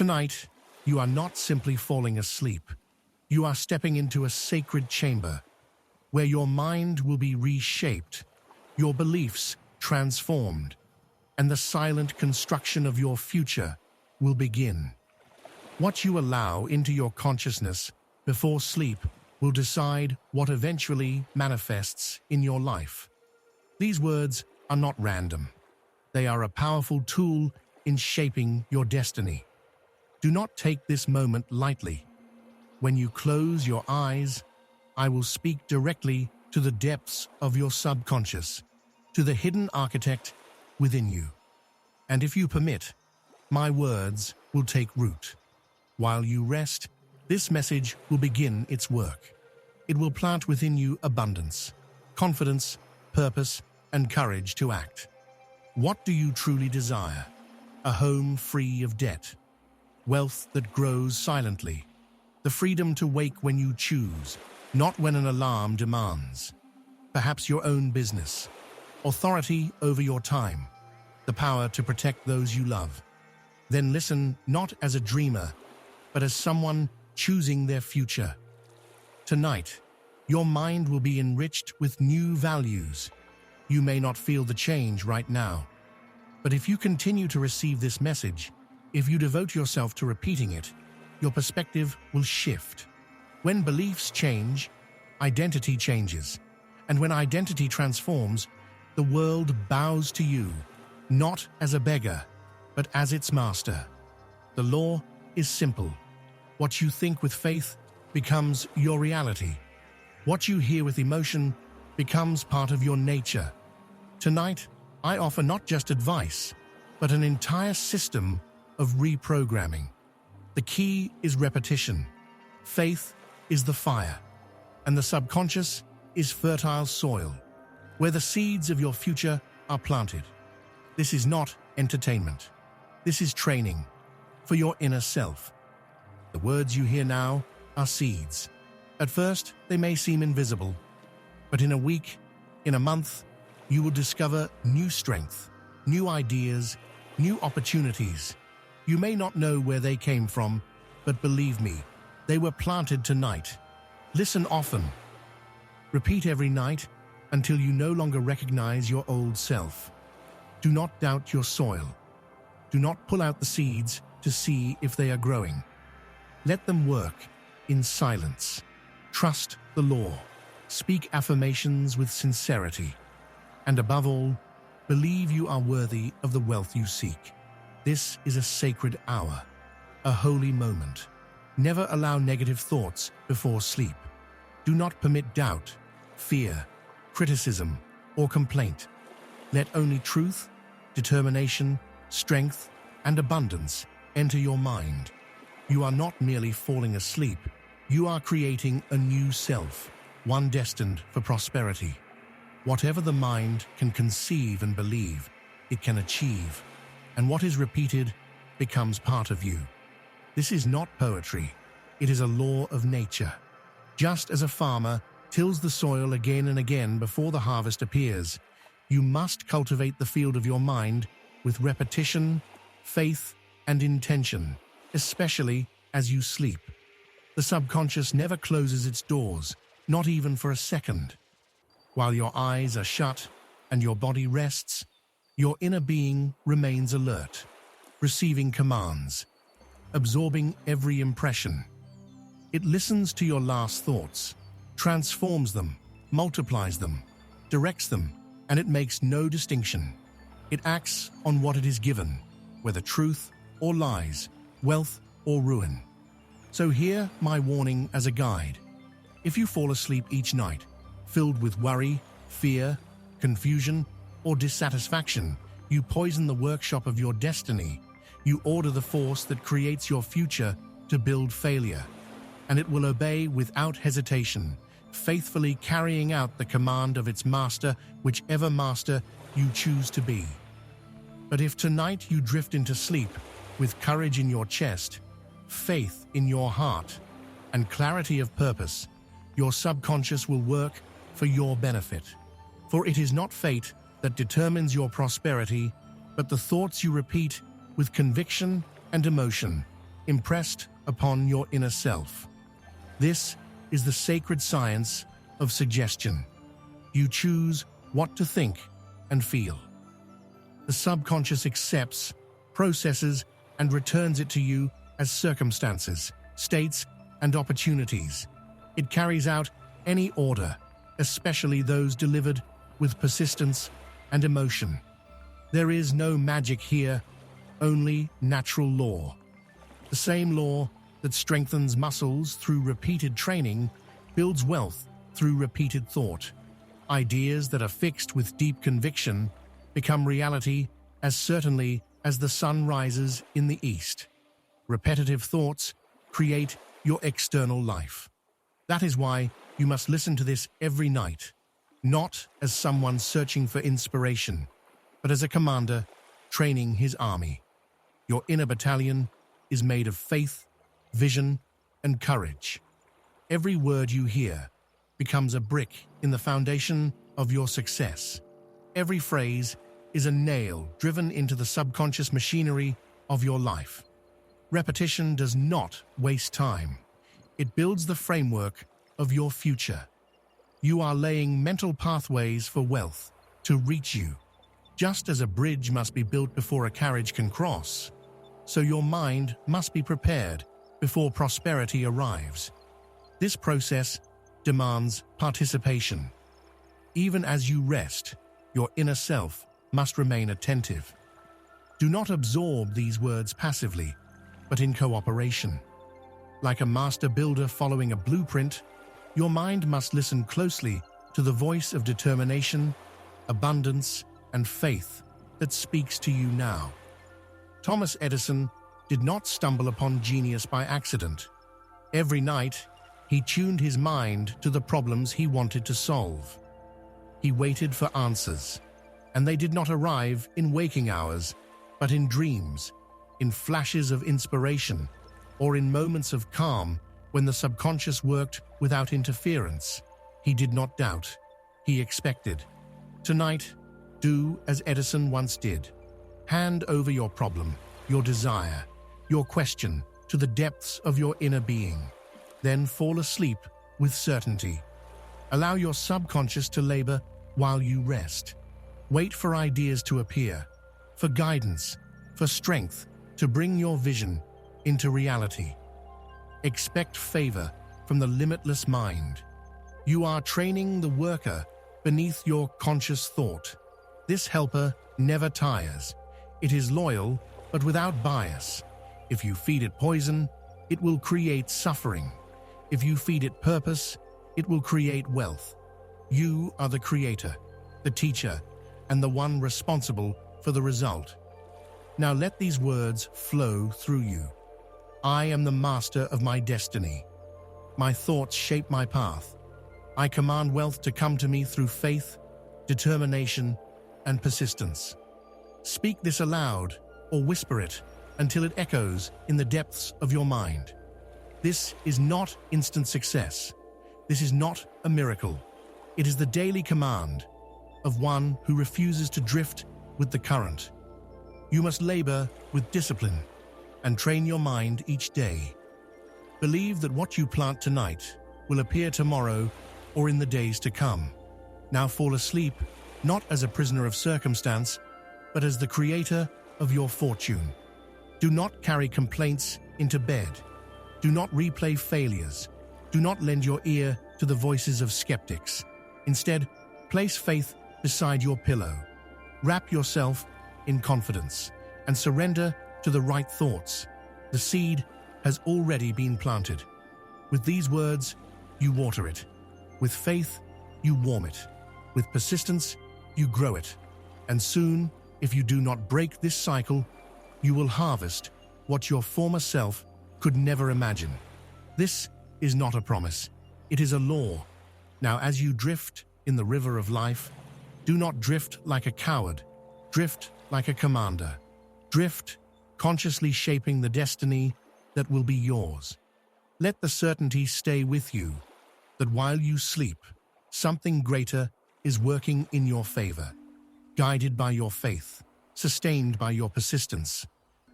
Tonight, you are not simply falling asleep. You are stepping into a sacred chamber where your mind will be reshaped, your beliefs transformed, and the silent construction of your future will begin. What you allow into your consciousness before sleep will decide what eventually manifests in your life. These words are not random. They are a powerful tool in shaping your destiny. Do not take this moment lightly. When you close your eyes, I will speak directly to the depths of your subconscious, to the hidden architect within you. And if you permit, my words will take root. While you rest, this message will begin its work. It will plant within you abundance, confidence, purpose, and courage to act. What do you truly desire? A home free of debt, wealth that grows silently, the freedom to wake when you choose, not when an alarm demands. Perhaps your own business, authority over your time, the power to protect those you love. Then listen not as a dreamer, but as someone choosing their future. Tonight, your mind will be enriched with new values. You may not feel the change right now, but if you continue to receive this message, if you devote yourself to repeating it, your perspective will shift. When beliefs change, identity changes. And when identity transforms, the world bows to you, not as a beggar, but as its master. The law is simple. What you think with faith becomes your reality. What you hear with emotion becomes part of your nature. Tonight, I offer not just advice, but an entire system of reprogramming. The key is repetition. Faith is the fire, and the subconscious is fertile soil, where the seeds of your future are planted. This is not entertainment. This is training for your inner self. The words you hear now are seeds. At first, they may seem invisible, but in a week, in a month, you will discover new strength, new ideas, new opportunities. You may not know where they came from, but believe me, they were planted tonight. Listen often. Repeat every night until you no longer recognize your old self. Do not doubt your soil. Do not pull out the seeds to see if they are growing. Let them work in silence. Trust the law. Speak affirmations with sincerity. And above all, believe you are worthy of the wealth you seek. This is a sacred hour, a holy moment. Never allow negative thoughts before sleep. Do not permit doubt, fear, criticism, or complaint. Let only truth, determination, strength, and abundance enter your mind. You are not merely falling asleep. You are creating a new self, one destined for prosperity. Whatever the mind can conceive and believe, it can achieve. And what is repeated becomes part of you. This is not poetry. It is a law of nature. Just as a farmer tills the soil again and again before the harvest appears, you must cultivate the field of your mind with repetition, faith, and intention, especially as you sleep. The subconscious never closes its doors, not even for a second. While your eyes are shut and your body rests, your inner being remains alert, receiving commands, absorbing every impression. It listens to your last thoughts, transforms them, multiplies them, directs them, and it makes no distinction. It acts on what it is given, whether truth or lies, wealth or ruin. So hear my warning as a guide. If you fall asleep each night, filled with worry, fear, confusion, or dissatisfaction, you poison the workshop of your destiny. You order the force that creates your future to build failure, and it will obey without hesitation, faithfully carrying out the command of its master, whichever master you choose to be. But if tonight you drift into sleep with courage in your chest, faith in your heart, and clarity of purpose, your subconscious will work for your benefit. For it is not fate that determines your prosperity, but the thoughts you repeat with conviction and emotion. impressed upon your inner self. This is the sacred science of suggestion. You choose what to think and feel. The subconscious accepts, processes, and returns it to you as circumstances, states, and opportunities. It carries out any order, especially those delivered with persistence and emotion. There is no magic here, only natural law. The same law that strengthens muscles through repeated training builds wealth through repeated thought. Ideas that are fixed with deep conviction become reality as certainly as the sun rises in the east. Repetitive thoughts create your external life. That is why you must listen to this every night, not as someone searching for inspiration, but as a commander training his army. Your inner battalion is made of faith, vision, and courage. Every word you hear becomes a brick in the foundation of your success. Every phrase is a nail driven into the subconscious machinery of your life. Repetition does not waste time. It builds the framework of your future. You are laying mental pathways for wealth to reach you. Just as a bridge must be built before a carriage can cross, so your mind must be prepared before prosperity arrives. This process demands participation. Even as you rest, your inner self must remain attentive. Do not absorb these words passively, but in cooperation. Like a master builder following a blueprint, your mind must listen closely to the voice of determination, abundance, and faith that speaks to you now. Thomas Edison did not stumble upon genius by accident. Every night, he tuned his mind to the problems he wanted to solve. He waited for answers, and they did not arrive in waking hours, but in dreams, in flashes of inspiration, or in moments of calm when the subconscious worked without interference. He did not doubt. He expected. Tonight, do as Edison once did. Hand over your problem, your desire, your question to the depths of your inner being. Then fall asleep with certainty. Allow your subconscious to labor while you rest. Wait for ideas to appear, for guidance, for strength to bring your vision into reality. Expect favor from the limitless mind. You are training the worker beneath your conscious thought. This helper never tires. It is loyal, but without bias. If you feed it poison, it will create suffering. If you feed it purpose, it will create wealth. You are the creator, the teacher, and the one responsible for the result. Now let these words flow through you. I am the master of my destiny. My thoughts shape my path. I command wealth to come to me through faith, determination, and persistence. Speak this aloud or whisper it until it echoes in the depths of your mind. This is not instant success. This is not a miracle. It is the daily command of one who refuses to drift with the current. You must labor with discipline and train your mind each day. Believe that what you plant tonight will appear tomorrow or in the days to come. Now fall asleep, not as a prisoner of circumstance, but as the creator of your fortune. Do not carry complaints into bed. Do not replay failures. Do not lend your ear to the voices of skeptics. Instead, place faith beside your pillow. Wrap yourself in confidence and surrender to the right thoughts. The seed has already been planted. With these words, you water it. With faith, you warm it. With persistence, you grow it. And soon, if you do not break this cycle, you will harvest what your former self could never imagine. This is not a promise. It is a law. Now, as you drift in the river of life, do not drift like a coward. Drift like a commander. Drift, consciously shaping the destiny that will be yours. Let the certainty stay with you that while you sleep, something greater is working in your favor, guided by your faith, sustained by your persistence,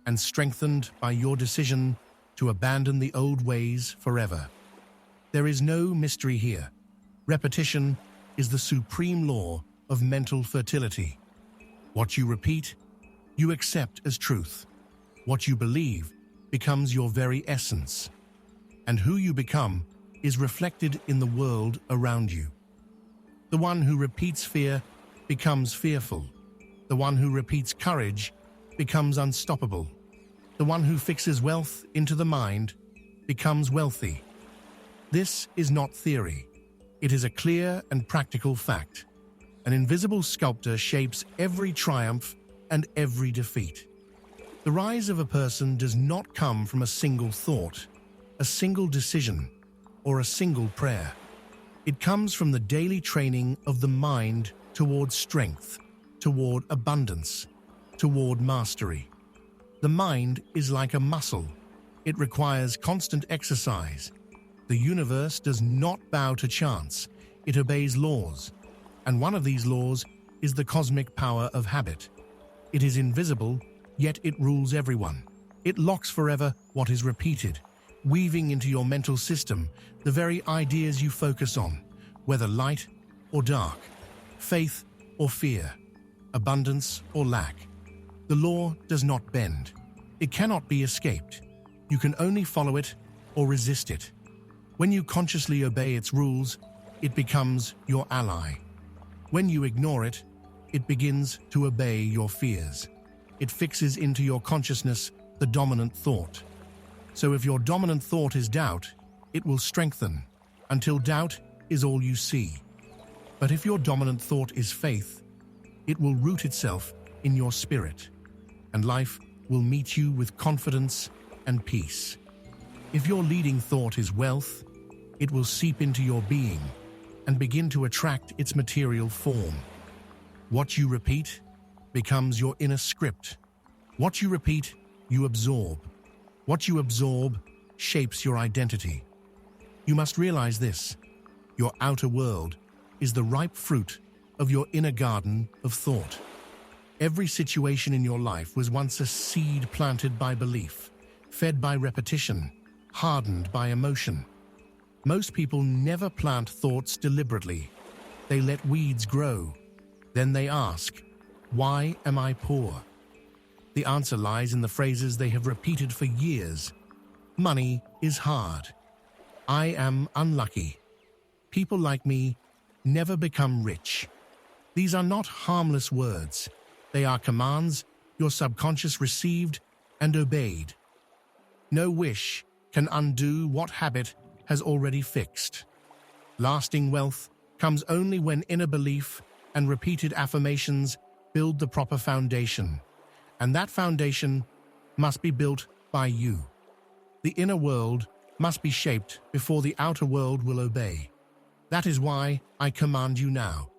and strengthened by your decision to abandon the old ways forever. There is no mystery here. Repetition is the supreme law of mental fertility. What you repeat, you accept as truth. What you believe becomes your very essence. And who you become is reflected in the world around you. The one who repeats fear becomes fearful. The one who repeats courage becomes unstoppable. The one who fixes wealth into the mind becomes wealthy. This is not theory. It is a clear and practical fact. An invisible sculptor shapes every triumph and every defeat. The rise of a person does not come from a single thought, a single decision, or a single prayer. It comes from the daily training of the mind toward strength, toward abundance, toward mastery. The mind is like a muscle. It requires constant exercise. The universe does not bow to chance. It obeys laws. And one of these laws is the cosmic power of habit. It is invisible, yet it rules everyone. It locks forever what is repeated, weaving into your mental system the very ideas you focus on, whether light or dark, faith or fear, abundance or lack. The law does not bend. It cannot be escaped. You can only follow it or resist it. When you consciously obey its rules, it becomes your ally. When you ignore it, it begins to obey your fears. It fixes into your consciousness the dominant thought. So if your dominant thought is doubt, it will strengthen until doubt is all you see. But if your dominant thought is faith, it will root itself in your spirit, and life will meet you with confidence and peace. If your leading thought is wealth, it will seep into your being and begin to attract its material form. What you repeat becomes your inner script. What you repeat, you absorb. What you absorb shapes your identity. You must realize this: your outer world is the ripe fruit of your inner garden of thought. Every situation in your life was once a seed planted by belief, fed by repetition, hardened by emotion. Most people never plant thoughts deliberately. They let weeds grow. Then they ask, "Why am I poor?" The answer lies in the phrases they have repeated for years. Money is hard. I am unlucky. People like me never become rich. These are not harmless words. They are commands your subconscious received and obeyed. No wish can undo what habit has already fixed. Lasting wealth comes only when inner belief and repeated affirmations build the proper foundation. And that foundation must be built by you. The inner world must be shaped before the outer world will obey. That is why I command you now.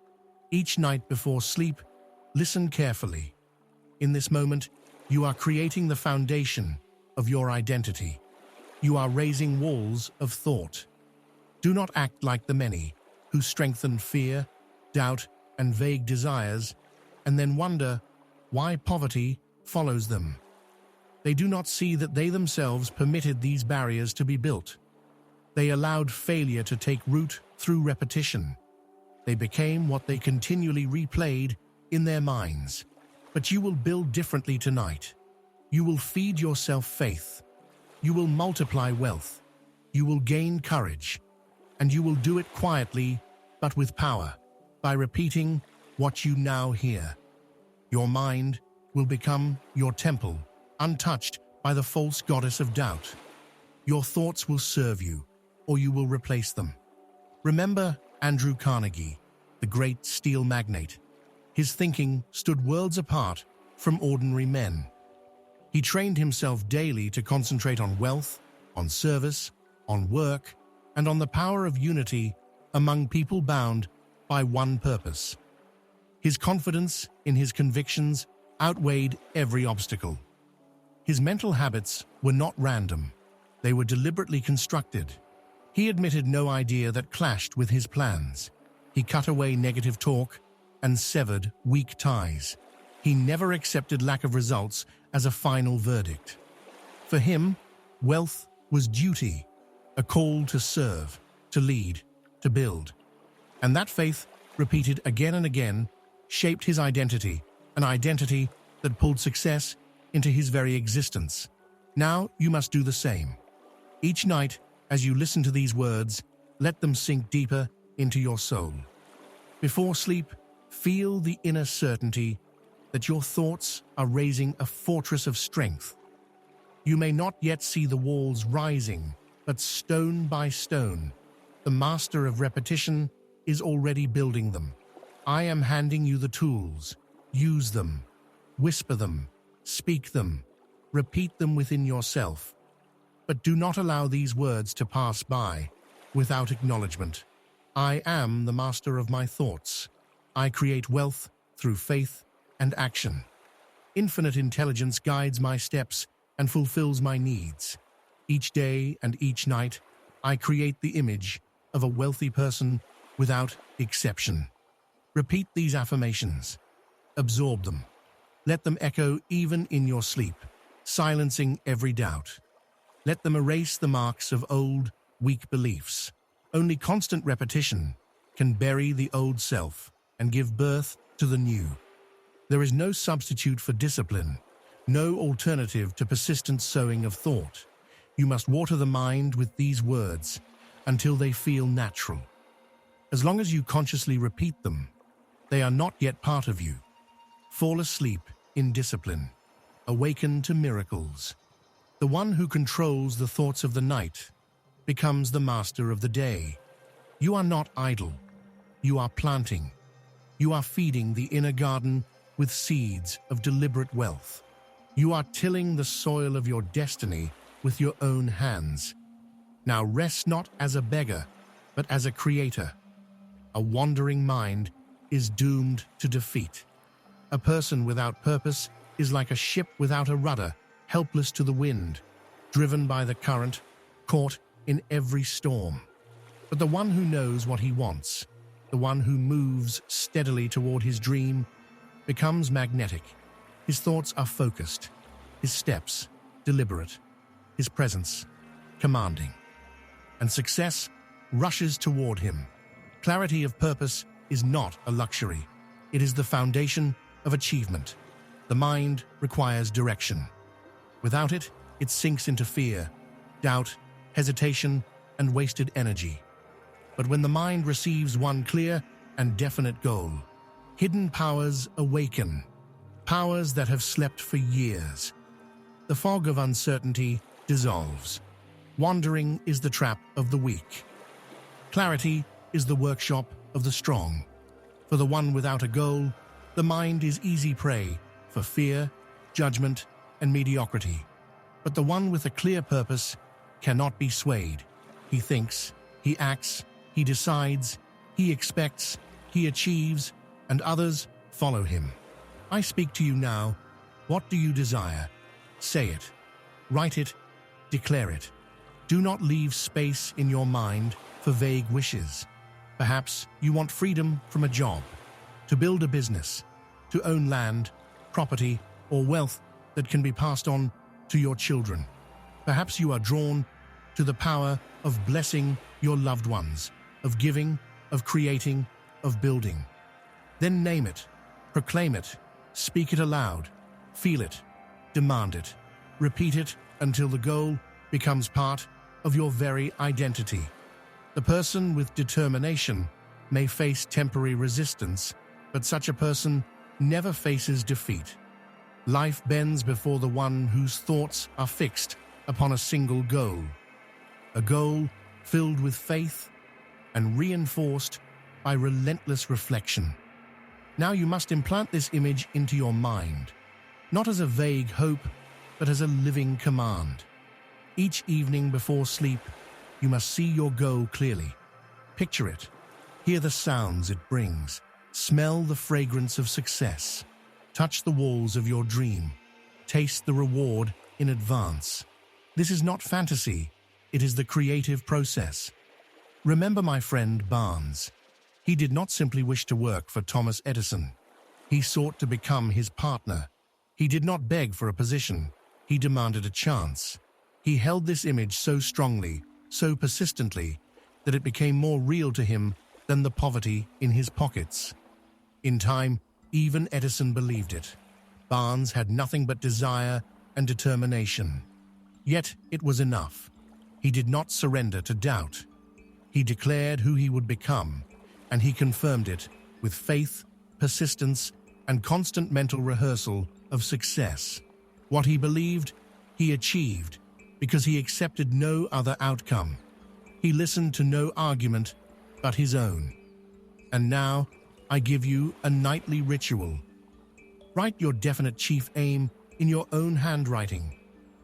Each night before sleep, listen carefully. In this moment, you are creating the foundation of your identity. You are raising walls of thought. Do not act like the many who strengthen fear, doubt, and vague desires, and then wonder why poverty follows them. They do not see that they themselves permitted these barriers to be built. They allowed failure to take root through repetition. They became what they continually replayed in their minds. But you will build differently tonight. You will feed yourself faith. You will multiply wealth. You will gain courage. And you will do it quietly, but with power, by repeating what you now hear. Your mind will become your temple, untouched by the false goddess of doubt. Your thoughts will serve you, or you will replace them. Remember Andrew Carnegie, the great steel magnate. His thinking stood worlds apart from ordinary men. He trained himself daily to concentrate on wealth, on service, on work, and on the power of unity among people bound by one purpose. His confidence in his convictions outweighed every obstacle. His mental habits were not random. They were deliberately constructed. He admitted no idea that clashed with his plans. He cut away negative talk and severed weak ties. He never accepted lack of results as a final verdict. For him, Wealth was duty, a call to serve, to lead, to build. And that faith, repeated again and again, shaped his identity, an identity that pulled success into his very existence. Now you must do the same. Each night, as you listen to these words, let them sink deeper into your soul. Before sleep, feel the inner certainty that your thoughts are raising a fortress of strength. You may not yet see the walls rising, but stone by stone, the master of repetition is already building them. I am handing you the tools. Use them, whisper them, speak them, repeat them within yourself. But do not allow these words to pass by without acknowledgement. I am the master of my thoughts. I create wealth through faith and action. Infinite intelligence guides my steps and fulfills my needs. Each day and each night, I create the image of a wealthy person without exception. Repeat these affirmations. Absorb them. Let them echo even in your sleep, silencing every doubt. Let them erase the marks of old, weak beliefs. Only constant repetition can bury the old self and give birth to the new. There is no substitute for discipline, no alternative to persistent sowing of thought. You must water the mind with these words until they feel natural. As long as you consciously repeat them, they are not yet part of you. Fall asleep in discipline. Awaken to miracles. The one who controls the thoughts of the night becomes the master of the day. You are not idle. You are planting. You are feeding the inner garden with seeds of deliberate wealth. You are tilling the soil of your destiny with your own hands. Now rest not as a beggar, but as a creator. A wandering mind is doomed to defeat. A person without purpose is like a ship without a rudder, helpless to the wind, driven by the current, caught in every storm. But the one who knows what he wants, the one who moves steadily toward his dream, becomes magnetic. His thoughts are focused, his steps deliberate, his presence commanding. And success rushes toward him. Clarity of purpose is not a luxury. It is the foundation of achievement. The mind requires direction. Without it, it sinks into fear, doubt, hesitation, and wasted energy. But when the mind receives one clear and definite goal, hidden powers awaken, powers that have slept for years. The fog of uncertainty dissolves. Wandering is the trap of the weak. Clarity is the workshop of the strong. For the one without a goal, the mind is easy prey for fear, judgment, and mediocrity. But the one with a clear purpose cannot be swayed. He thinks, he acts, he decides, he expects, he achieves, and others follow him. I speak to you now. What do you desire? Say it, write it, declare it. Do not leave space in your mind for vague wishes. Perhaps you want freedom from a job, to build a business, to own land, property, or wealth that can be passed on to your children. Perhaps you are drawn to the power of blessing your loved ones, of giving, of creating, of building. Then name it, proclaim it, speak it aloud, feel it, demand it, repeat it until the goal becomes part of your very identity. The person with determination may face temporary resistance, but such a person never faces defeat. Life bends before the one whose thoughts are fixed upon a single goal, a goal filled with faith and reinforced by relentless reflection. Now you must implant this image into your mind, not as a vague hope, but as a living command. Each evening before sleep, you must see your goal clearly. Picture it, hear the sounds it brings, smell the fragrance of success, touch the walls of your dream, taste the reward in advance. This is not fantasy, it is the creative process. Remember my friend Barnes. He did not simply wish to work for Thomas Edison. He sought to become his partner. He did not beg for a position. He demanded a chance. He held this image so strongly, so persistently, that it became more real to him than the poverty in his pockets. In time, even Edison believed it. Barnes had nothing but desire and determination. Yet it was enough. He did not surrender to doubt. He declared who he would become, and he confirmed it with faith, persistence, and constant mental rehearsal of success. What he believed, he achieved, because he accepted no other outcome. He listened to no argument but his own. And now, I give you a nightly ritual. Write your definite chief aim in your own handwriting.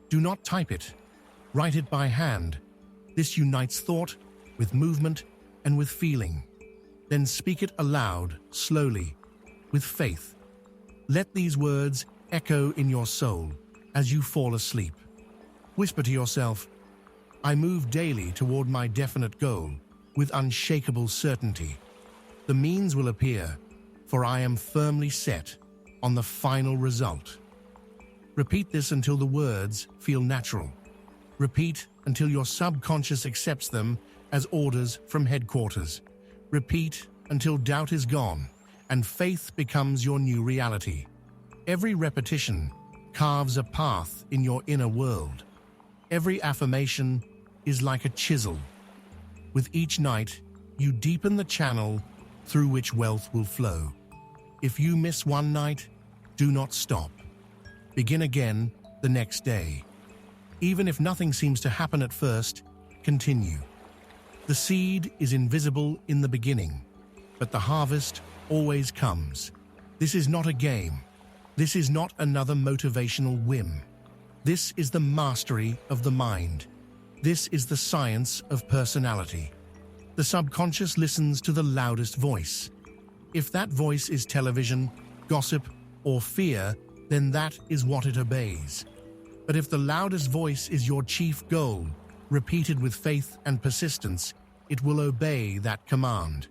Do not type it. Write it by hand. This unites thought with movement and with feeling. Then speak it aloud, slowly, with faith. Let these words echo in your soul as you fall asleep. Whisper to yourself, I move daily toward my definite goal with unshakable certainty. The means will appear, for I am firmly set on the final result. Repeat this until the words feel natural. Repeat until your subconscious accepts them as orders from headquarters. Repeat until doubt is gone and faith becomes your new reality. Every repetition carves a path in your inner world. Every affirmation is like a chisel. With each night, you deepen the channel through which wealth will flow. If you miss one night, do not stop. Begin again the next day. Even if nothing seems to happen at first, continue. The seed is invisible in the beginning, but the harvest always comes. This is not a game. This is not another motivational whim. This is the mastery of the mind. This is the science of personality. The subconscious listens to the loudest voice. If that voice is television, gossip, or fear, then that is what it obeys. But if the loudest voice is your chief goal, repeated with faith and persistence, it will obey that command.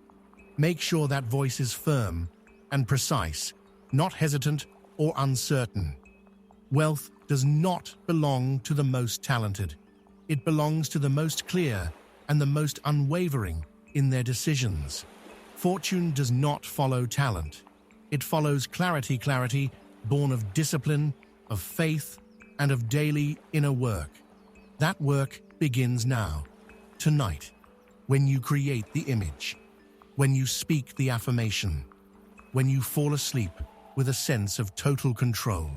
Make sure that voice is firm and precise, not hesitant or uncertain. Wealth does not belong to the most talented. It belongs to the most clear and the most unwavering in their decisions. Fortune does not follow talent. It follows clarity born of discipline, of faith, and of daily inner work. That work begins now, tonight, when you create the image, when you speak the affirmation, when you fall asleep with a sense of total control.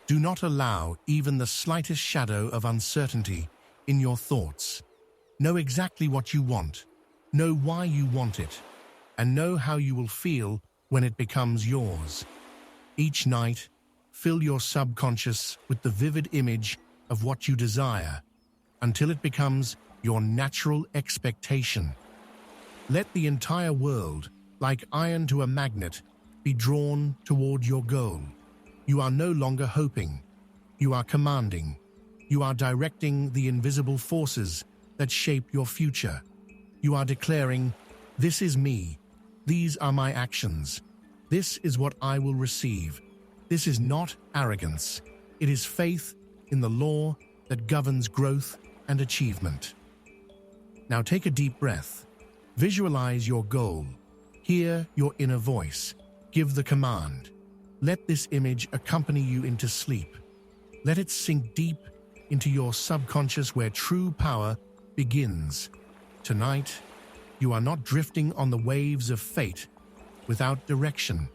Do not allow even the slightest shadow of uncertainty in your thoughts. Know exactly what you want, know why you want it, and know how you will feel when it becomes yours. Each night, fill your subconscious with the vivid image of what you desire until it becomes your natural expectation. Let the entire world, like iron to a magnet, be drawn toward your goal. You are no longer hoping. You are commanding. You are directing the invisible forces that shape your future. You are declaring, this is me. These are my actions. This is what I will receive. This is not arrogance. It is faith in the law that governs growth and achievement. Now take a deep breath. Visualize your goal. Hear your inner voice. Give the command. Let this image accompany you into sleep. Let it sink deep into your subconscious where true power begins. Tonight, you are not drifting on the waves of fate without direction.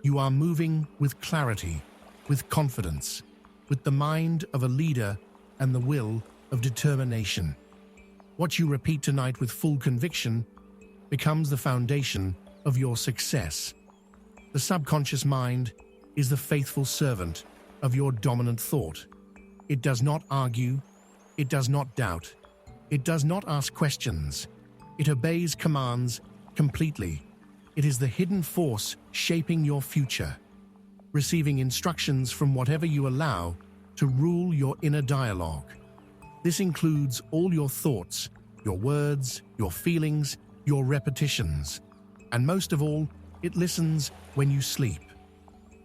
You are moving with clarity, with confidence, with the mind of a leader and the will of determination. What you repeat tonight with full conviction becomes the foundation of your success. The subconscious mind is the faithful servant of your dominant thought. It does not argue, it does not doubt, it does not ask questions. It obeys commands completely. It is the hidden force shaping your future, receiving instructions from whatever you allow to rule your inner dialogue. This includes all your thoughts, your words, your feelings, your repetitions, and most of all, it listens when you sleep.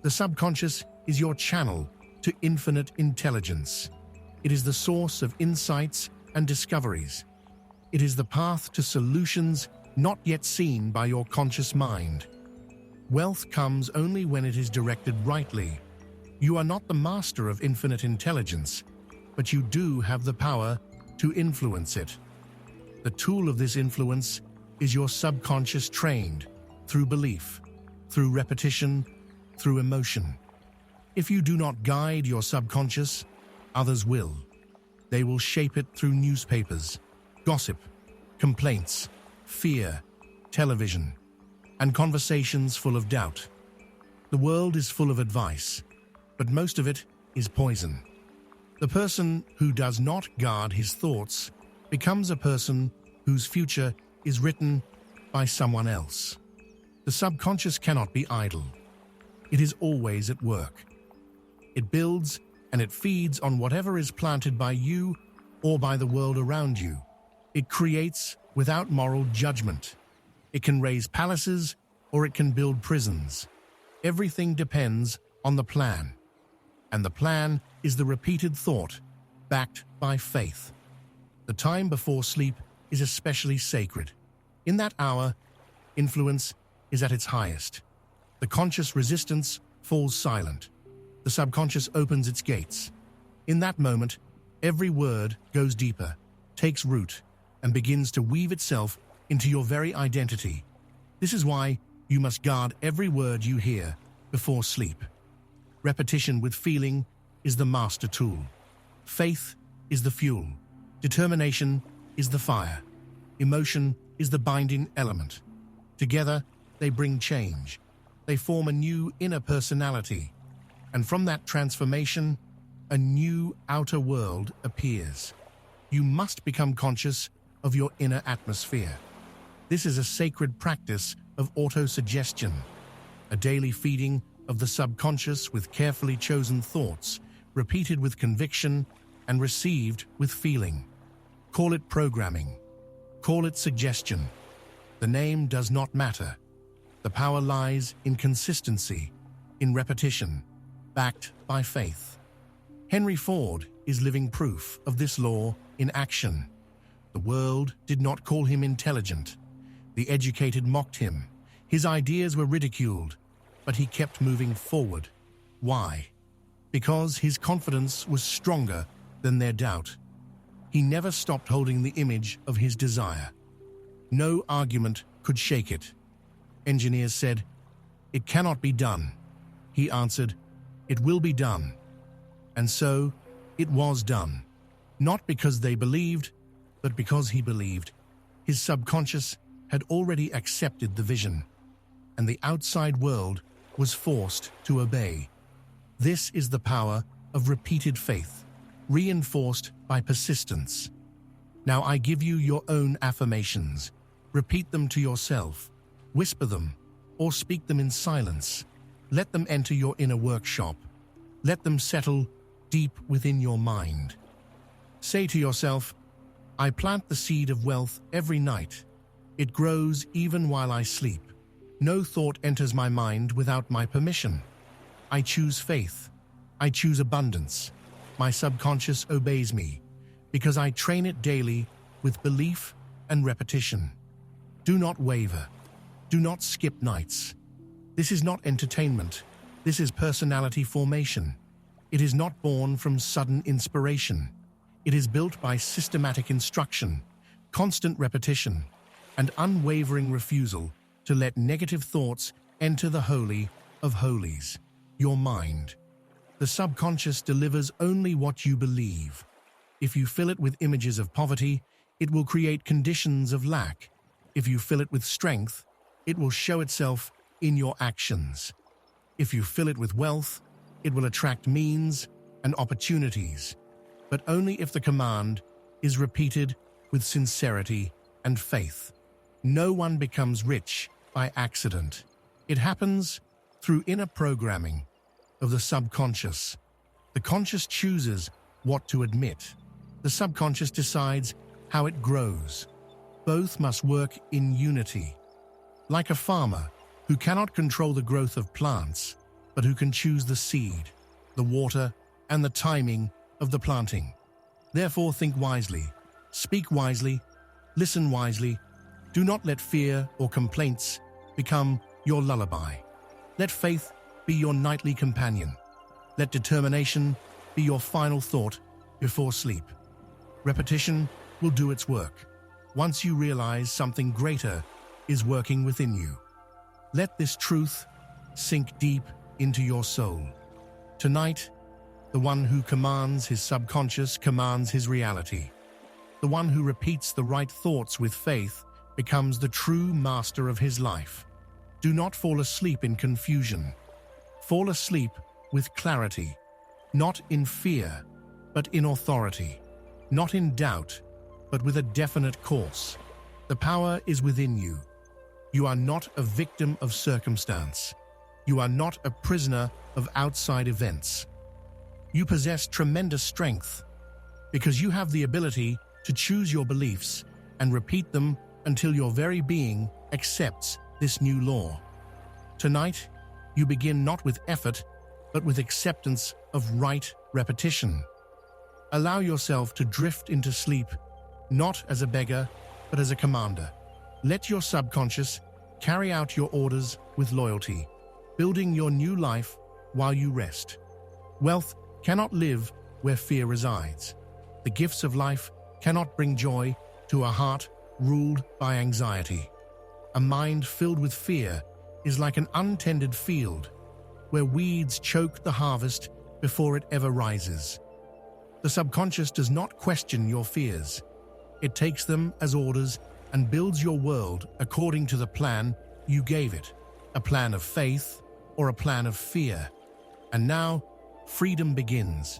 The subconscious is your channel to infinite intelligence. It is the source of insights and discoveries. It is the path to solutions not yet seen by your conscious mind. Wealth comes only when it is directed rightly. You are not the master of infinite intelligence, but you do have the power to influence it. The tool of this influence is your subconscious, trained through belief, through repetition, through emotion. If you do not guide your subconscious, others will. They will shape it through newspapers, gossip, complaints, fear, television, and conversations full of doubt. The world is full of advice, but most of it is poison. The person who does not guard his thoughts becomes a person whose future is written by someone else. The subconscious cannot be idle. It is always at work. It builds and it feeds on whatever is planted by you or by the world around you. It creates without moral judgment. It can raise palaces or it can build prisons. Everything depends on the plan. And the plan is the repeated thought, backed by faith. The time before sleep is especially sacred. In that hour, influence is at its highest. The conscious resistance falls silent. The subconscious opens its gates. In that moment, every word goes deeper, takes root, and begins to weave itself into your very identity. This is why you must guard every word you hear before sleep. Repetition with feeling is the master tool. Faith is the fuel. Determination is the fire. Emotion is the binding element. Together, they bring change. They form a new inner personality. And from that transformation, a new outer world appears. You must become conscious of your inner atmosphere. This is a sacred practice of autosuggestion, a daily feeding of the subconscious with carefully chosen thoughts, repeated with conviction and received with feeling. Call it programming. Call it suggestion. The name does not matter. The power lies in consistency, in repetition, backed by faith. Henry Ford is living proof of this law in action. The world did not call him intelligent. The educated mocked him. His ideas were ridiculed, but he kept moving forward. Why? Because his confidence was stronger than their doubt. He never stopped holding the image of his desire. No argument could shake it. Engineers said, "It cannot be done." He answered, "It will be done." And so, it was done. Not because they believed, but because he believed. His subconscious had already accepted the vision, and the outside world was forced to obey. This is the power of repeated faith, reinforced by persistence. Now I give you your own affirmations. Repeat them to yourself, whisper them, or speak them in silence. Let them enter your inner workshop. Let them settle deep within your mind. Say to yourself, "I plant the seed of wealth every night. It grows even while I sleep. No thought enters my mind without my permission. I choose faith. I choose abundance. My subconscious obeys me because I train it daily with belief and repetition." Do not waver. Do not skip nights. This is not entertainment. This is personality formation. It is not born from sudden inspiration. It is built by systematic instruction, constant repetition, and unwavering refusal to let negative thoughts enter the holy of holies, your mind. The subconscious delivers only what you believe. If you fill it with images of poverty, it will create conditions of lack. If you fill it with strength, it will show itself in your actions. If you fill it with wealth, it will attract means and opportunities, but only if the command is repeated with sincerity and faith. No one becomes rich by accident. It happens through inner programming of the subconscious. The conscious chooses what to admit. The subconscious decides how it grows. Both must work in unity. Like a farmer who cannot control the growth of plants, but who can choose the seed, the water, and the timing of the planting. Therefore, think wisely, speak wisely, listen wisely. Do not let fear or complaints become your lullaby. Let faith be your nightly companion. Let determination be your final thought before sleep. Repetition will do its work. Once you realize something greater is working within you, let this truth sink deep into your soul. Tonight, the one who commands his subconscious commands his reality. The one who repeats the right thoughts with faith becomes the true master of his life. Do not fall asleep in confusion. Fall asleep with clarity, not in fear, but in authority, not in doubt, but with a definite course. The power is within you. You are not a victim of circumstance. You are not a prisoner of outside events. You possess tremendous strength because you have the ability to choose your beliefs and repeat them until your very being accepts this new law. Tonight, you begin not with effort, but with acceptance of right repetition. Allow yourself to drift into sleep, not as a beggar, but as a commander. Let your subconscious carry out your orders with loyalty, building your new life while you rest. Wealth cannot live where fear resides. The gifts of life cannot bring joy to a heart ruled by anxiety. A mind filled with fear is like an untended field where weeds choke the harvest before it ever rises. The subconscious does not question your fears. It takes them as orders and builds your world according to the plan you gave it, a plan of faith or a plan of fear. And now, freedom begins.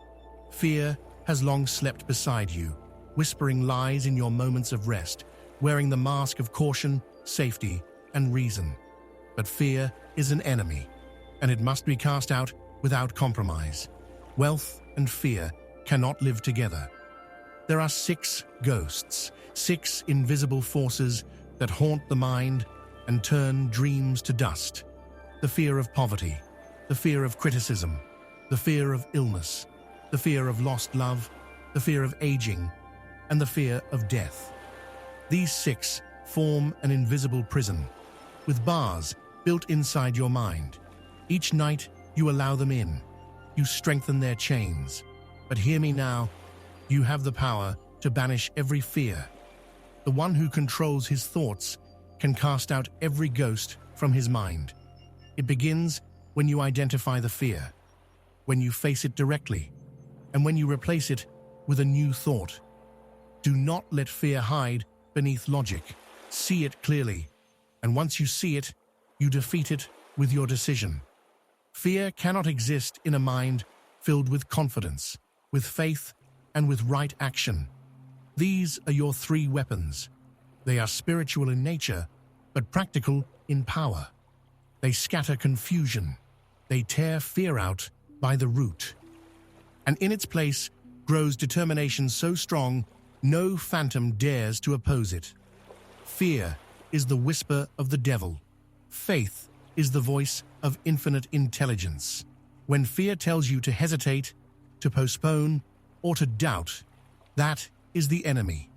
Fear has long slept beside you, whispering lies in your moments of rest, wearing the mask of caution, safety, and reason. But fear is an enemy, and it must be cast out without compromise. Wealth and fear cannot live together. There are 6 ghosts, 6 invisible forces that haunt the mind and turn dreams to dust. The fear of poverty, the fear of criticism, the fear of illness, the fear of lost love, the fear of aging, and the fear of death. These 6 form an invisible prison, with bars built inside your mind. Each night you allow them in. You strengthen their chains. But hear me now, you have the power to banish every fear. The one who controls his thoughts can cast out every ghost from his mind. It begins when you identify the fear, when you face it directly, and when you replace it with a new thought. Do not let fear hide beneath logic. See it clearly, and once you see it, you defeat it with your decision. Fear cannot exist in a mind filled with confidence, with faith, and with right action. These are your 3 weapons. They are spiritual in nature, but practical in power. They scatter confusion. They tear fear out by the root. And in its place grows determination so strong, no phantom dares to oppose it. Fear is the whisper of the devil. Faith is the voice of infinite intelligence. When fear tells you to hesitate, to postpone, or to doubt, that is the enemy.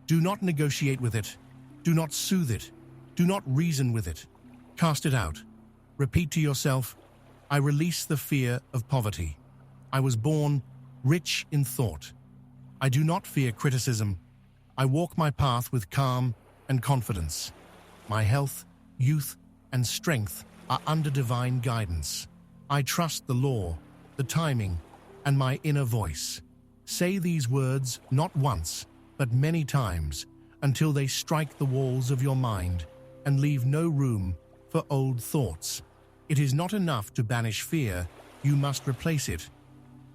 Do not negotiate with it. Do not soothe it. Do not reason with it. Cast it out. Repeat to yourself, I release the fear of poverty. I was born rich in thought. I do not fear criticism. I walk my path with calm and confidence. My health, youth, and strength are under divine guidance. I trust the law, the timing, and my inner voice. Say these words not once, but many times, until they strike the walls of your mind and leave no room for old thoughts. It is not enough to banish fear, you must replace it.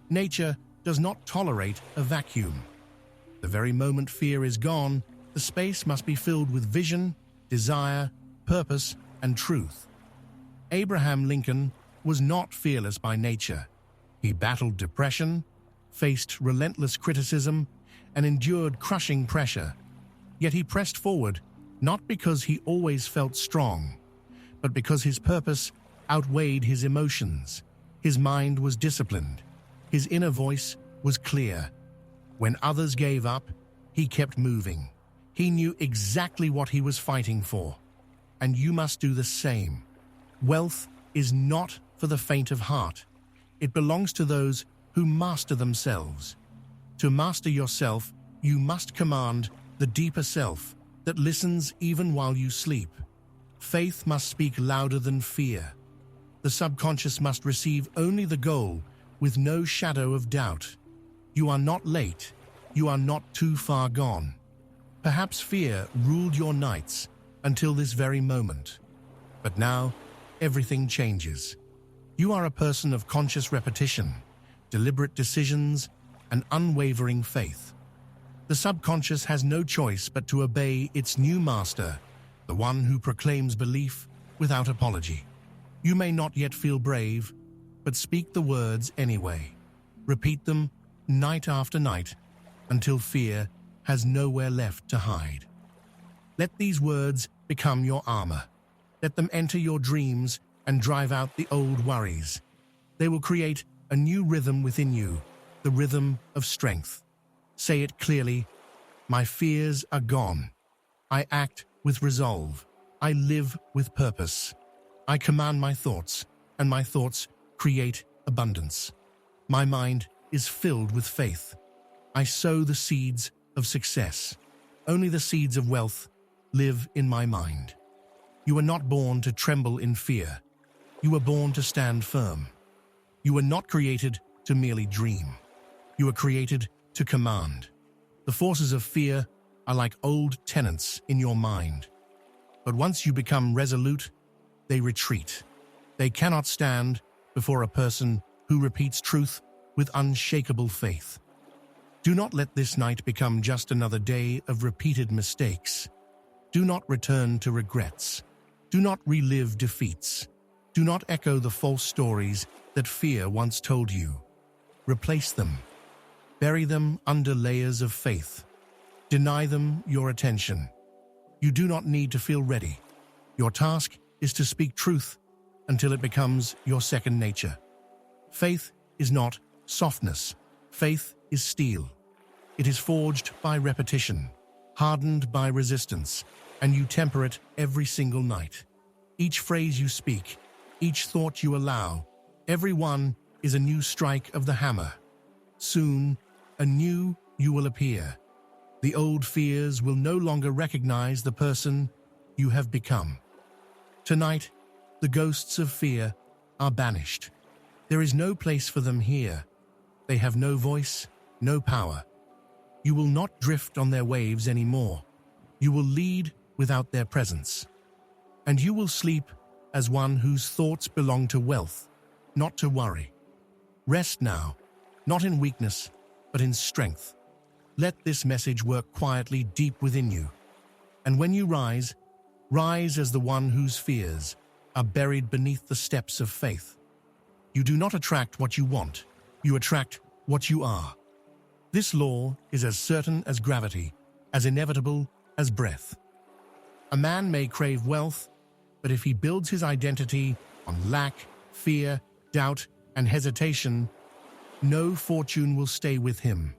Nature does not tolerate a vacuum. The very moment fear is gone, the space must be filled with vision, desire, purpose, and truth. Abraham Lincoln was not fearless by nature. He battled depression, faced relentless criticism, and endured crushing pressure. Yet he pressed forward, not because he always felt strong, but because his purpose outweighed his emotions. His mind was disciplined. His inner voice was clear. When others gave up, he kept moving. He knew exactly what he was fighting for. And you must do the same. Wealth is not for the faint of heart. It belongs to those who master themselves. To master yourself, you must command the deeper self that listens even while you sleep. Faith must speak louder than fear. The subconscious must receive only the goal with no shadow of doubt. You are not late. You are not too far gone. Perhaps fear ruled your nights until this very moment. But now, everything changes. You are a person of conscious repetition, deliberate decisions, and unwavering faith. The subconscious has no choice but to obey its new master, the one who proclaims belief without apology. You may not yet feel brave, but speak the words anyway. Repeat them night after night until fear has nowhere left to hide. Let these words become your armor. Let them enter your dreams and drive out the old worries. They will create a new rhythm within you, the rhythm of strength. Say it clearly: my fears are gone. I act with resolve. I live with purpose. I command my thoughts, and my thoughts create abundance. My mind is filled with faith. I sow the seeds of success. Only the seeds of wealth live in my mind. You were not born to tremble in fear. You were born to stand firm. You were not created to merely dream. You were created to command. The forces of fear are like old tenants in your mind. But once you become resolute, they retreat. They cannot stand before a person who repeats truth with unshakable faith. Do not let this night become just another day of repeated mistakes. Do not return to regrets. Do not relive defeats. Do not echo the false stories that fear once told you. Replace them. Bury them under layers of faith. Deny them your attention. You do not need to feel ready. Your task is to speak truth until it becomes your second nature. Faith is not softness. Faith is steel. It is forged by repetition, hardened by resistance, and you temper it every single night. Each phrase you speak, each thought you allow, every one is a new strike of the hammer. Soon, anew you will appear. The old fears will no longer recognize the person you have become. Tonight, the ghosts of fear are banished. There is no place for them here. They have no voice, no power. You will not drift on their waves anymore. You will lead without their presence. And you will sleep as one whose thoughts belong to wealth, not to worry. Rest now, not in weakness, but in strength. Let this message work quietly deep within you. And when you rise, rise as the one whose fears are buried beneath the steps of faith. You do not attract what you want, you attract what you are. This law is as certain as gravity, as inevitable as breath. A man may crave wealth, but if he builds his identity on lack, fear, doubt, and hesitation, no fortune will stay with him.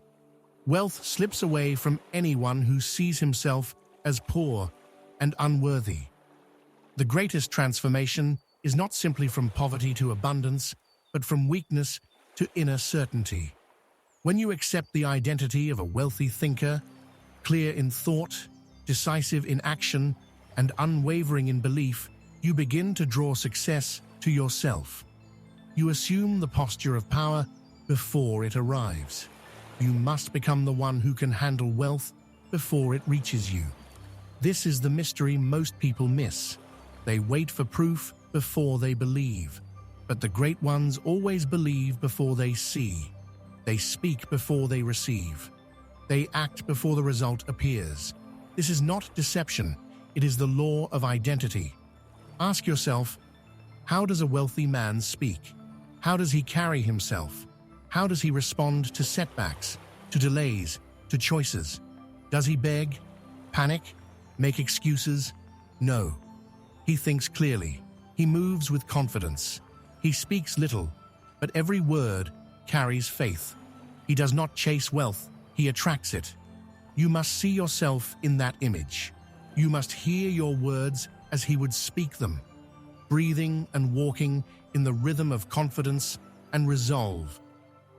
Wealth slips away from anyone who sees himself as poor and unworthy. The greatest transformation is not simply from poverty to abundance, but from weakness to inner certainty. When you accept the identity of a wealthy thinker, clear in thought, decisive in action, and unwavering in belief, you begin to draw success to yourself. You assume the posture of power before it arrives. You must become the one who can handle wealth before it reaches you. This is the mystery most people miss. They wait for proof before they believe. But the great ones always believe before they see. They speak before they receive. They act before the result appears. This is not deception. It is the law of identity. Ask yourself, how does a wealthy man speak? How does he carry himself? How does he respond to setbacks, to delays, to choices? Does he beg, panic, make excuses? No. He thinks clearly. He moves with confidence. He speaks little, but every word carries faith. He does not chase wealth, he he attracts it. You must see yourself in that image. You must hear your words as he would speak them, breathing and walking in the rhythm of confidence and resolve.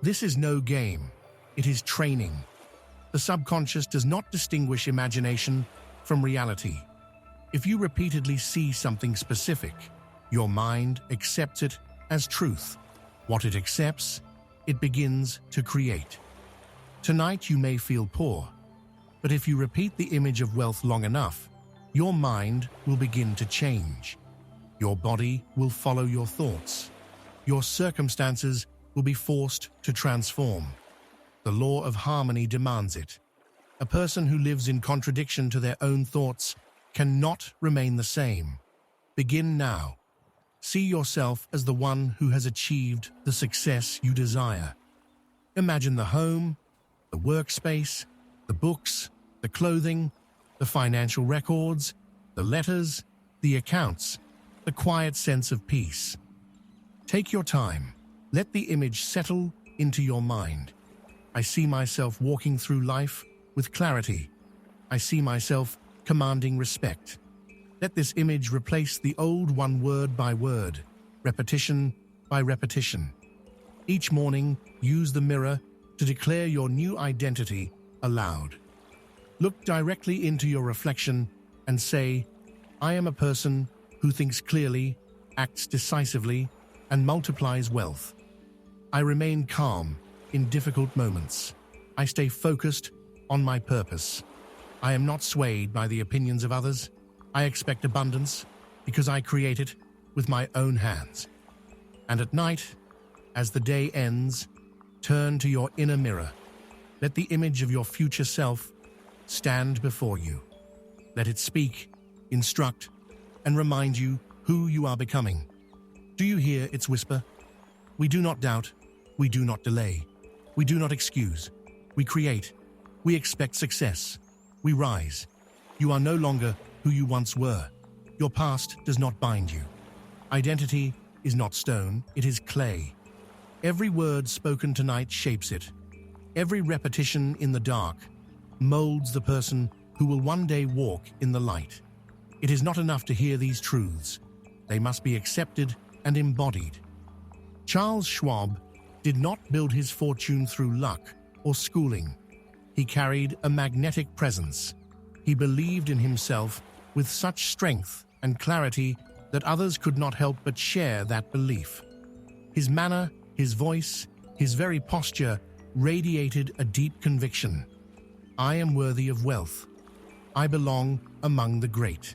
This is no game, it is training. The subconscious does not distinguish imagination from reality. If you repeatedly see something specific, your mind accepts it as truth. What it accepts, it begins to create. Tonight you may feel poor, but if you repeat the image of wealth long enough, your mind will begin to change. Your body will follow your thoughts. Your circumstances will be forced to transform. The law of harmony demands it. A person who lives in contradiction to their own thoughts cannot remain the same. Begin now. See yourself as the one who has achieved the success you desire. Imagine the home, the workspace, the books, the clothing, the financial records, the letters, the accounts, the quiet sense of peace. Take your time. Let the image settle into your mind. I see myself walking through life with clarity. I see myself commanding respect. Let this image replace the old one word by word, repetition by repetition. Each morning, use the mirror to declare your new identity aloud. Look directly into your reflection and say, I am a person who thinks clearly, acts decisively, and multiplies wealth. I remain calm in difficult moments. I stay focused on my purpose. I am not swayed by the opinions of others. I expect abundance because I create it with my own hands. And at night, as the day ends, turn to your inner mirror. Let the image of your future self stand before you. Let it speak, instruct, and remind you who you are becoming. Do you hear its whisper? We do not doubt. We do not delay. We do not excuse. We create. We expect success. We rise. You are no longer who you once were. Your past does not bind you. Identity is not stone, it is clay. Every word spoken tonight shapes it. Every repetition in the dark molds the person who will one day walk in the light. It is not enough to hear these truths. They must be accepted and embodied. Charles Schwab did not build his fortune through luck or schooling. He carried a magnetic presence. He believed in himself with such strength and clarity that others could not help but share that belief. His manner, his voice, his very posture radiated a deep conviction. I am worthy of wealth. I belong among the great.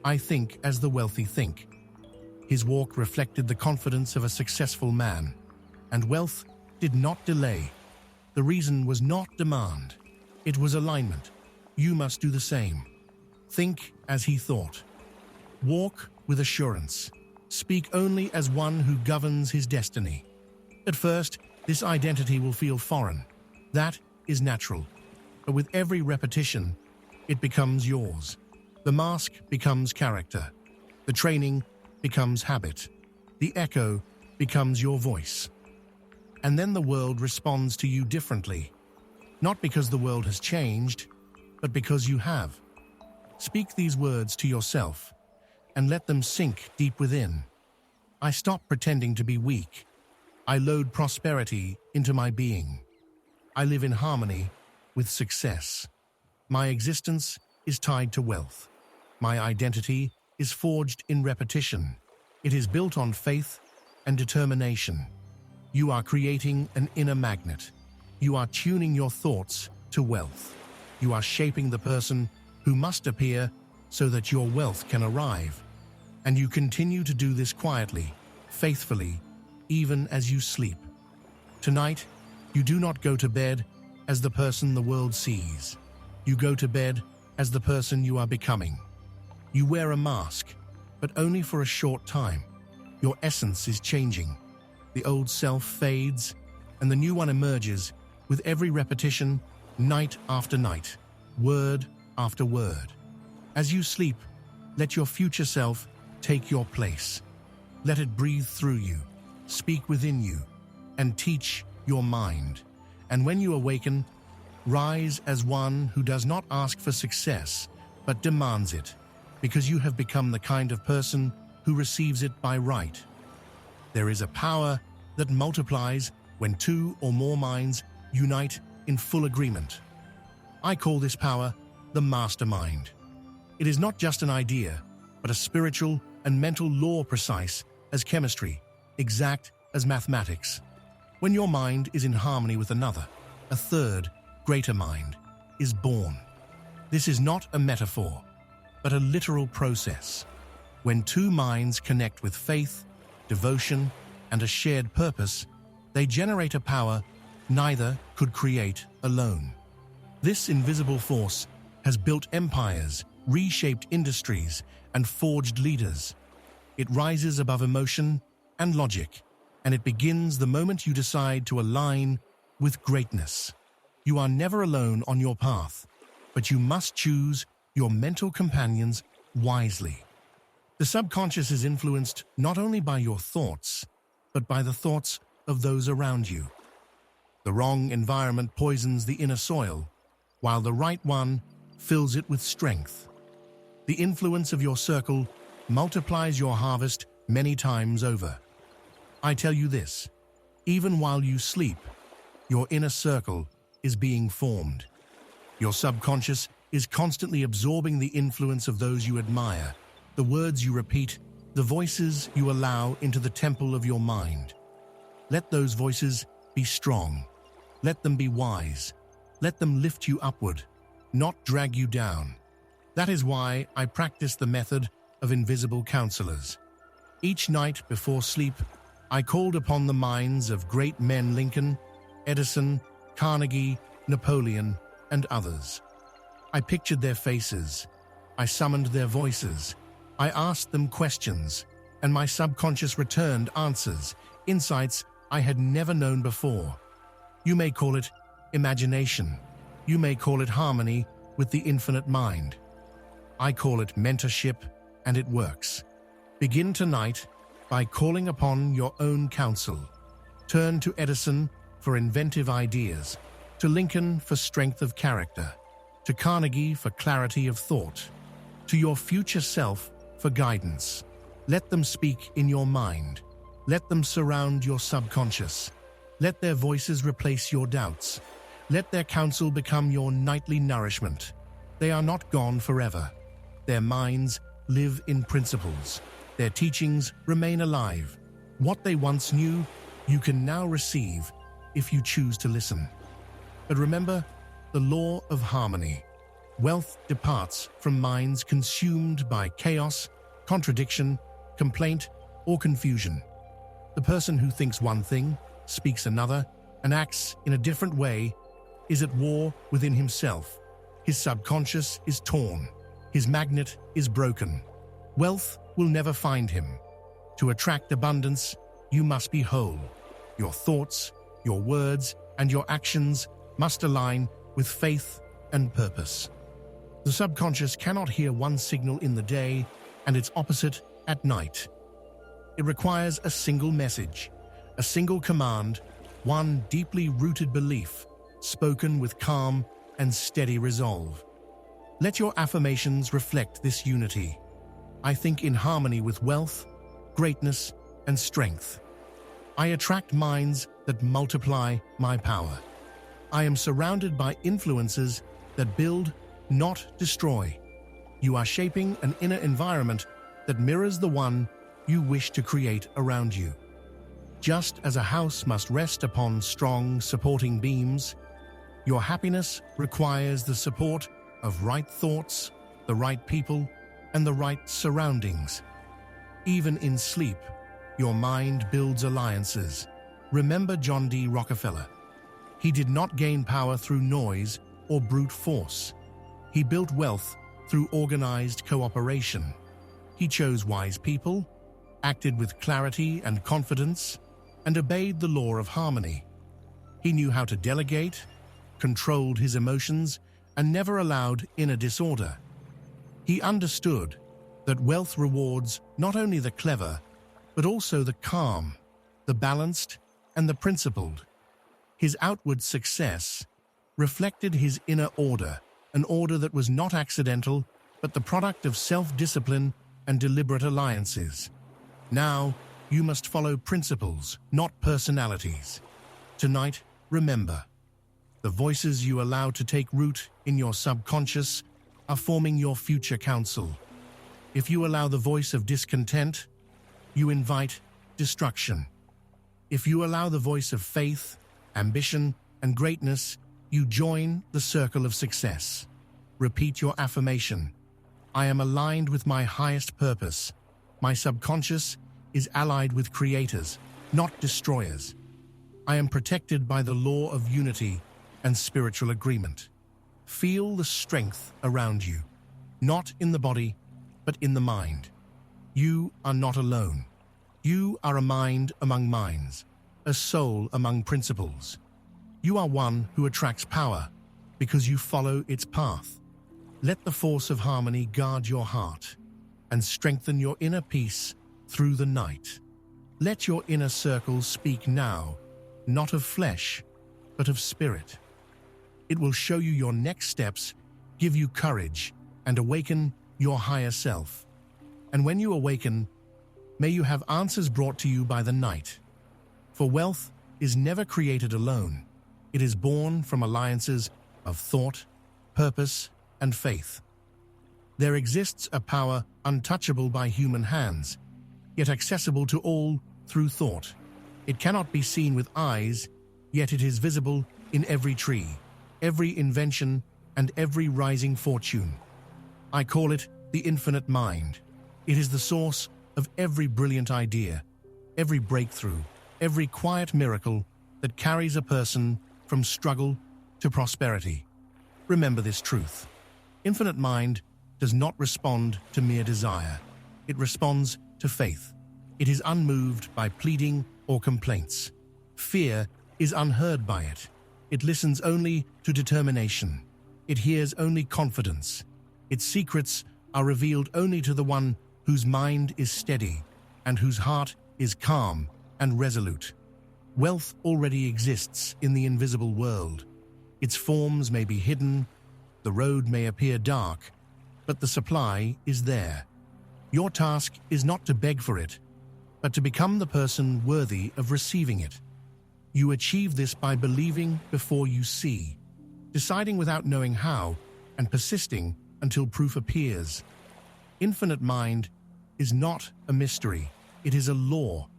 I think as the wealthy think. His walk reflected the confidence of a successful man, and wealth did not delay. The reason was not demand. It was alignment. You must do the same. Think as he thought. Walk with assurance. Speak only as one who governs his destiny. At first, this identity will feel foreign. That is natural. But with every repetition, it becomes yours. The mask becomes character. The training becomes habit. The echo becomes your voice. And then the world responds to you differently. Not because the world has changed, but because you have. Speak these words to yourself and let them sink deep within. I stop pretending to be weak. I load prosperity into my being. I live in harmony with success. My existence is tied to wealth. My identity is forged in repetition. It is built on faith and determination. You are creating an inner magnet. You are tuning your thoughts to wealth. You are shaping the person who must appear so that your wealth can arrive. And you continue to do this quietly, faithfully, even as you sleep. Tonight, you do not go to bed as the person the world sees. You go to bed as the person you are becoming. You wear a mask, but only for a short time. Your essence is changing. The old self fades, and the new one emerges with every repetition, night after night, word after word. As you sleep, let your future self take your place. Let it breathe through you, speak within you, and teach your mind. And when you awaken, Rise as one who does not ask for success, but demands it, because you have become the kind of person who receives it by right. There is a power that multiplies when two or more minds unite in full agreement. I call this power the mastermind. It is not just an idea, but a spiritual and mental law precise as chemistry, exact as mathematics. When your mind is in harmony with another, a third, greater mind is born. This is not a metaphor, but a literal process. When two minds connect with faith, devotion, and a shared purpose, they generate a power neither could create alone. This invisible force has built empires, reshaped industries, and forged leaders. It rises above emotion and logic, and it begins the moment you decide to align with greatness. You are never alone on your path, but you must choose your mental companions wisely. The subconscious is influenced not only by your thoughts, but by the thoughts of those around you. The wrong environment poisons the inner soil, while the right one fills it with strength. The influence of your circle multiplies your harvest many times over. I tell you this, even while you sleep, your inner circle is being formed. Your subconscious is constantly absorbing the influence of those you admire, the words you repeat, the voices you allow into the temple of your mind. Let those voices be strong. Let them be wise. Let them lift you upward, not drag you down. That is why I practice the method of invisible counselors. Each night before sleep, I called upon the minds of great men Lincoln, Edison, Carnegie, Napoleon, and others. I pictured their faces. I summoned their voices. I asked them questions, and my subconscious returned answers, insights I had never known before. You may call it imagination. You may call it harmony with the infinite mind. I call it mentorship, and it works. Begin tonight by calling upon your own counsel. Turn to Edison for inventive ideas, to Lincoln for strength of character, to Carnegie for clarity of thought, to your future self for guidance. Let them speak in your mind. Let them surround your subconscious. Let their voices replace your doubts. Let their counsel become your nightly nourishment. They are not gone forever. Their minds live in principles. Their teachings remain alive. What they once knew, you can now receive if you choose to listen. But remember the law of harmony. Wealth departs from minds consumed by chaos, contradiction, complaint, or confusion. The person who thinks one thing, speaks another, and acts in a different way is at war within himself. His subconscious is torn. His magnet is broken. Wealth will never find him. To attract abundance, you must be whole. Your thoughts, your words, and your actions must align with faith and purpose. The subconscious cannot hear one signal in the day and its opposite at night. It requires a single message, a single command, one deeply rooted belief, spoken with calm and steady resolve. Let your affirmations reflect this unity. I think in harmony with wealth, greatness, and strength. I attract minds that multiply my power. I am surrounded by influences that build, not destroy. You are shaping an inner environment that mirrors the one you wish to create around you. Just as a house must rest upon strong, supporting beams, your happiness requires the support of right thoughts, the right people, and the right surroundings. Even in sleep, your mind builds alliances. Remember John D. Rockefeller. He did not gain power through noise or brute force. He built wealth through organized cooperation. He chose wise people, acted with clarity and confidence, and obeyed the law of harmony. He knew how to delegate, controlled his emotions, and never allowed inner disorder. He understood that wealth rewards not only the clever, but also the calm, the balanced, and the principled. His outward success reflected his inner order, an order that was not accidental, but the product of self-discipline and deliberate alliances. Now, you must follow principles, not personalities. Tonight, remember, the voices you allow to take root in your subconscious are forming your future counsel. If you allow the voice of discontent, you invite destruction. If you allow the voice of faith, ambition, and greatness, you join the circle of success. Repeat your affirmation. I am aligned with my highest purpose. My subconscious is allied with creators, not destroyers. I am protected by the law of unity and spiritual agreement. Feel the strength around you, not in the body, but in the mind. You are not alone. You are a mind among minds, a soul among principles. You are one who attracts power because you follow its path. Let the force of harmony guard your heart and strengthen your inner peace through the night. Let your inner circle speak now, not of flesh, but of spirit. It will show you your next steps, give you courage, and awaken your higher self. And when you awaken, may you have answers brought to you by the night. For wealth is never created alone. It is born from alliances of thought, purpose, and faith. There exists a power untouchable by human hands, yet accessible to all through thought. It cannot be seen with eyes, yet it is visible in every tree, every invention, and every rising fortune. I call it the infinite mind. It is the source of every brilliant idea, every breakthrough, every quiet miracle that carries a person from struggle to prosperity. Remember this truth. Infinite mind does not respond to mere desire. It responds to faith. It is unmoved by pleading or complaints. Fear is unheard by it. It listens only to determination. It hears only confidence. Its secrets are revealed only to the one whose mind is steady and whose heart is calm and resolute. Wealth already exists in the invisible world. Its forms may be hidden, the road may appear dark, but the supply is there. Your task is not to beg for it, but to become the person worthy of receiving it. You achieve this by believing before you see, deciding without knowing how, and persisting until proof appears. Infinite mind is not a mystery, it is a law,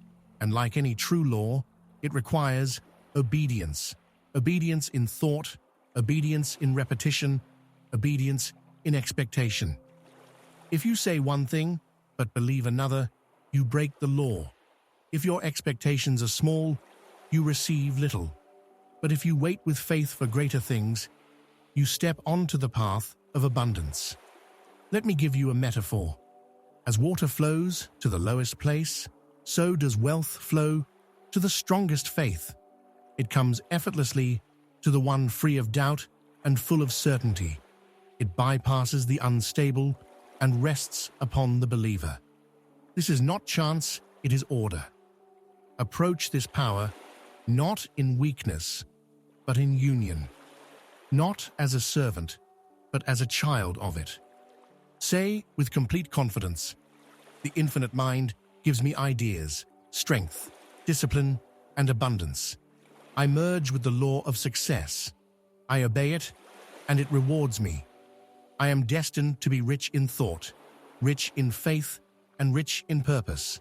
and like any true law, it requires obedience. Obedience in thought, obedience in repetition, obedience in expectation. If you say one thing, but believe another, you break the law. If your expectations are small, you receive little. But if you wait with faith for greater things, you step onto the path of abundance. Let me give you a metaphor. As water flows to the lowest place, so does wealth flow to the strongest faith. It comes effortlessly to the one free of doubt and full of certainty. It bypasses the unstable and rests upon the believer. This is not chance, it is order. Approach this power not in weakness, but in union. Not as a servant, but as a child of it. Say with complete confidence, the infinite mind gives me ideas, strength, discipline, and abundance. I merge with the law of success. I obey it, and it rewards me. I am destined to be rich in thought, rich in faith, and rich in purpose.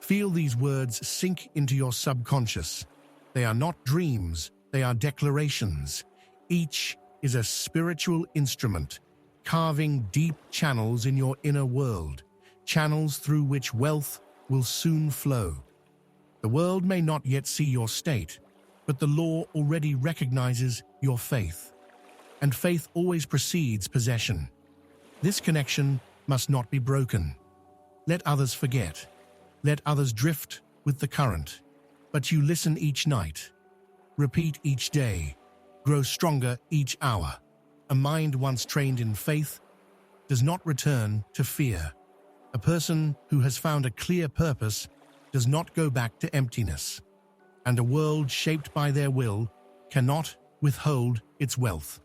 Feel these words sink into your subconscious. They are not dreams, they are declarations. Each is a spiritual instrument, carving deep channels in your inner world, channels through which wealth will soon flow. The world may not yet see your state, but the law already recognizes your faith. And faith always precedes possession. This connection must not be broken. Let others forget. Let others drift with the current. But you listen each night. Repeat each day. Grow stronger each hour. A mind once trained in faith does not return to fear. A person who has found a clear purpose does not go back to emptiness. And a world shaped by their will cannot withhold its wealth.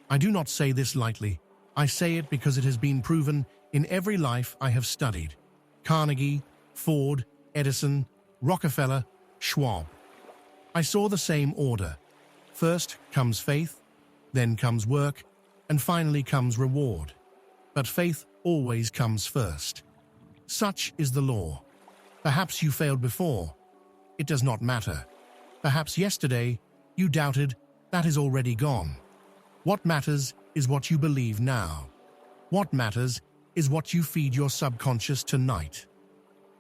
I do not say this lightly. I say it because it has been proven in every life I have studied. Carnegie, Ford, Edison, Rockefeller, Schwab. I saw the same order. First comes faith, then comes work, and finally comes reward. But faith always comes first. Such is the law. Perhaps you failed before. It does not matter. Perhaps yesterday you doubted. That is already gone. What matters is what you believe now. What matters is what you feed your subconscious tonight.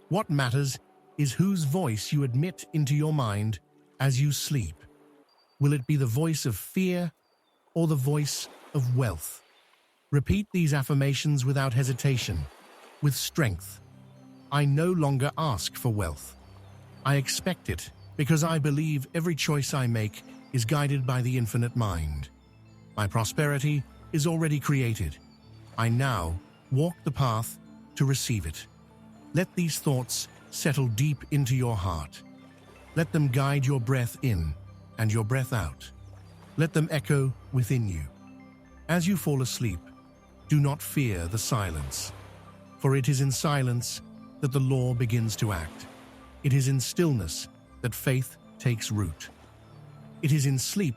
What matters is whose voice you admit into your mind as you sleep. Will it be the voice of fear or the voice of wealth? Repeat these affirmations without hesitation, with strength. I no longer ask for wealth. I expect it because I believe every choice I make is guided by the infinite mind. My prosperity is already created. I now walk the path to receive it. Let these thoughts settle deep into your heart. Let them guide your breath in and your breath out. Let them echo within you. As you fall asleep, do not fear the silence, for it is in silence that the law begins to act. It is in stillness that faith takes root. It is in sleep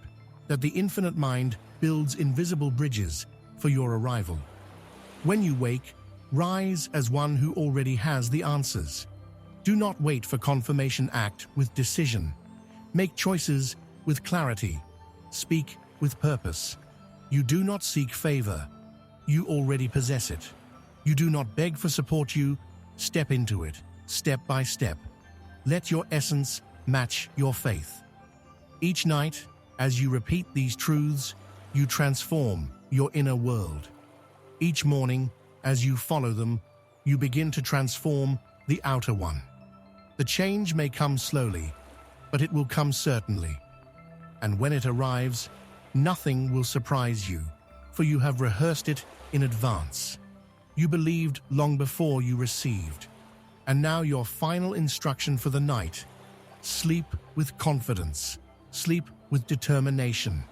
that the infinite mind builds invisible bridges for your arrival. When you wake, rise as one who already has the answers. Do not wait for confirmation. Act with decision. Make choices with clarity. Speak with purpose. You do not seek favor. You already possess it. You do not beg for support. You step into it, step by step. Let your essence match your faith. Each night, as you repeat these truths, you transform your inner world. Each morning, as you follow them, you begin to transform the outer one. The change may come slowly, but it will come certainly. And when it arrives, nothing will surprise you, for you have rehearsed it in advance. You believed long before you received. And now your final instruction for the night: sleep with confidence, sleep with determination.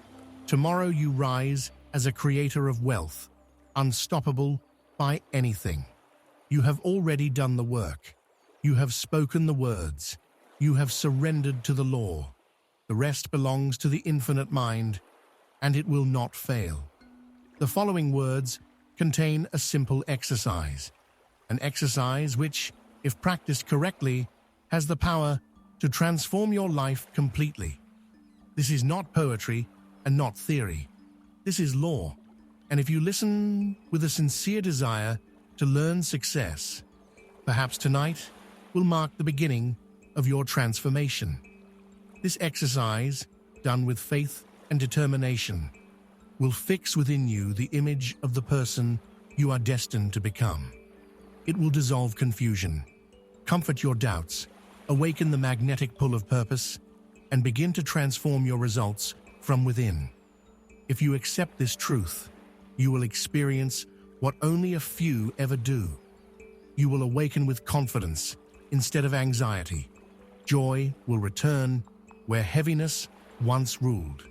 Tomorrow you rise as a creator of wealth, unstoppable by anything. You have already done the work. You have spoken the words. You have surrendered to the law. The rest belongs to the infinite mind, and it will not fail. The following words contain a simple exercise, an exercise which, if practiced correctly, has the power to transform your life completely. This is not poetry and not theory. This is law. And if you listen with a sincere desire to learn success, perhaps tonight will mark the beginning of your transformation. This exercise, done with faith and determination, will fix within you the image of the person you are destined to become. It will dissolve confusion, comfort your doubts, awaken the magnetic pull of purpose, and begin to transform your results from within. If you accept this truth, you will experience what only a few ever do. You will awaken with confidence instead of anxiety. Joy will return where heaviness once ruled.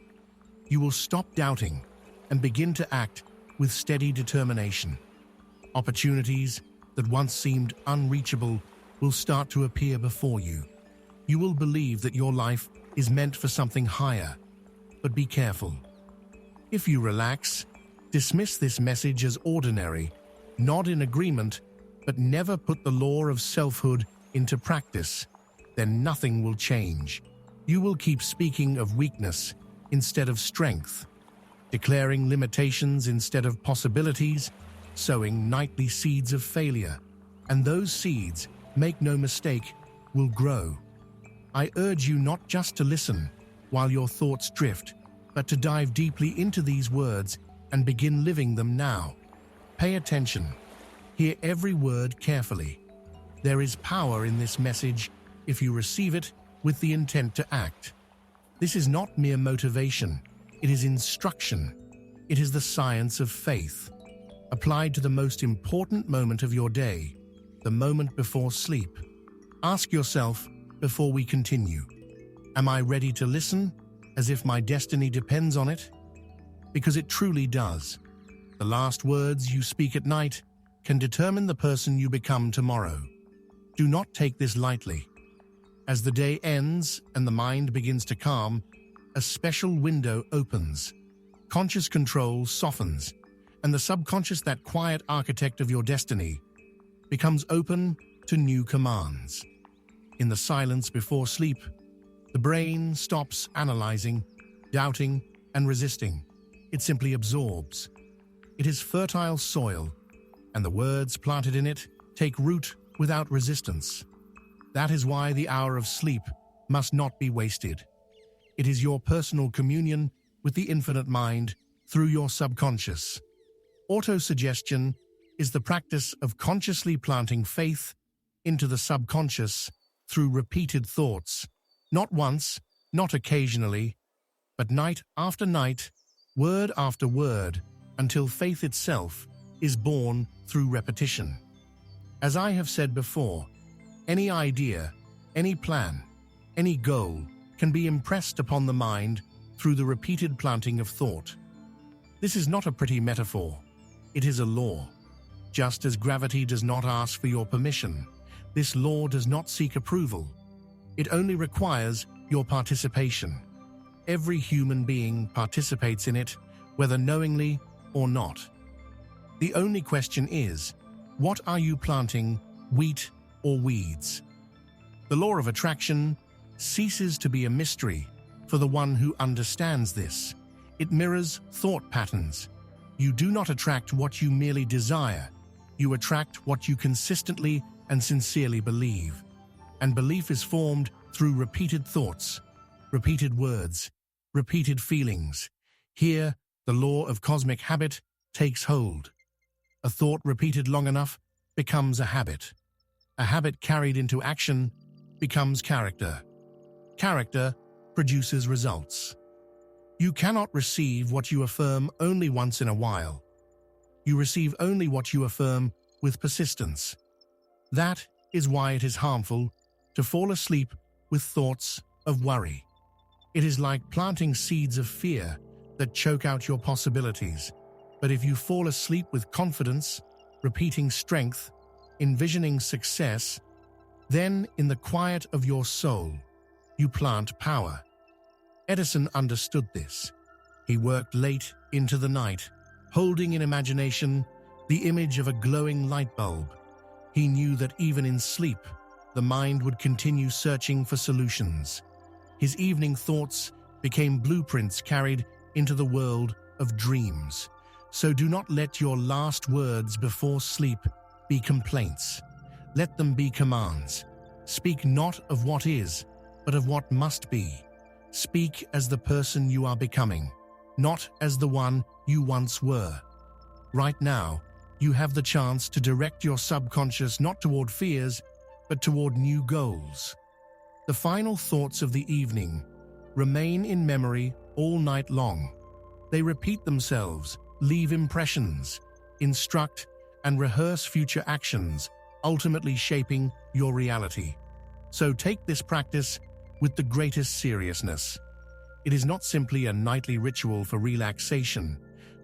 You will stop doubting and begin to act with steady determination. Opportunities that once seemed unreachable will start to appear before you. You will believe that your life is meant for something higher, but be careful. If you relax, dismiss this message as ordinary, nod in agreement, but never put the law of selfhood into practice, then nothing will change. You will keep speaking of weakness instead of strength, declaring limitations instead of possibilities, sowing nightly seeds of failure, and those seeds, make no mistake, will grow. I urge you not just to listen while your thoughts drift, but to dive deeply into these words and begin living them now. Pay attention. Hear every word carefully. There is power in this message if you receive it with the intent to act. This is not mere motivation. It is instruction. It is the science of faith, applied to the most important moment of your day, the moment before sleep. Ask yourself before we continue: am I ready to listen, as if my destiny depends on it? Because it truly does. The last words you speak at night can determine the person you become tomorrow. Do not take this lightly. As the day ends and the mind begins to calm, a special window opens. Conscious control softens, and the subconscious, that quiet architect of your destiny, becomes open to new commands. In the silence before sleep, the brain stops analyzing, doubting, and resisting. It simply absorbs. It is fertile soil, and the words planted in it take root without resistance. That is why the hour of sleep must not be wasted. It is your personal communion with the infinite mind through your subconscious. Autosuggestion is the practice of consciously planting faith into the subconscious through repeated thoughts, not once, not occasionally, but night after night, word after word, until faith itself is born through repetition. As I have said before, any idea, any plan, any goal can be impressed upon the mind through the repeated planting of thought. This is not a pretty metaphor. It is a law. Just as gravity does not ask for your permission, this law does not seek approval. It only requires your participation. Every human being participates in it, whether knowingly or not. The only question is, what are you planting, wheat or weeds? The law of attraction ceases to be a mystery for the one who understands this. It mirrors thought patterns. You do not attract what you merely desire. You attract what you consistently and sincerely believe. And belief is formed through repeated thoughts, repeated words, repeated feelings. Here, the law of cosmic habit takes hold. A thought repeated long enough becomes a habit. A habit carried into action becomes character. Character produces results. You cannot receive what you affirm only once in a while. You receive only what you affirm with persistence. That is why it is harmful to fall asleep with thoughts of worry. It is like planting seeds of fear that choke out your possibilities. But if you fall asleep with confidence, repeating strength, envisioning success, then in the quiet of your soul, you plant power. Edison understood this. He worked late into the night, holding in imagination the image of a glowing light bulb. He knew that even in sleep, the mind would continue searching for solutions. His evening thoughts became blueprints carried into the world of dreams. So do not let your last words before sleep be complaints. Let them be commands. Speak not of what is, but of what must be. Speak as the person you are becoming, not as the one you once were. Right now, you have the chance to direct your subconscious not toward fears, but toward new goals. The final thoughts of the evening remain in memory all night long. They repeat themselves, leave impressions, instruct and rehearse future actions, ultimately shaping your reality. So take this practice with the greatest seriousness. It is not simply a nightly ritual for relaxation,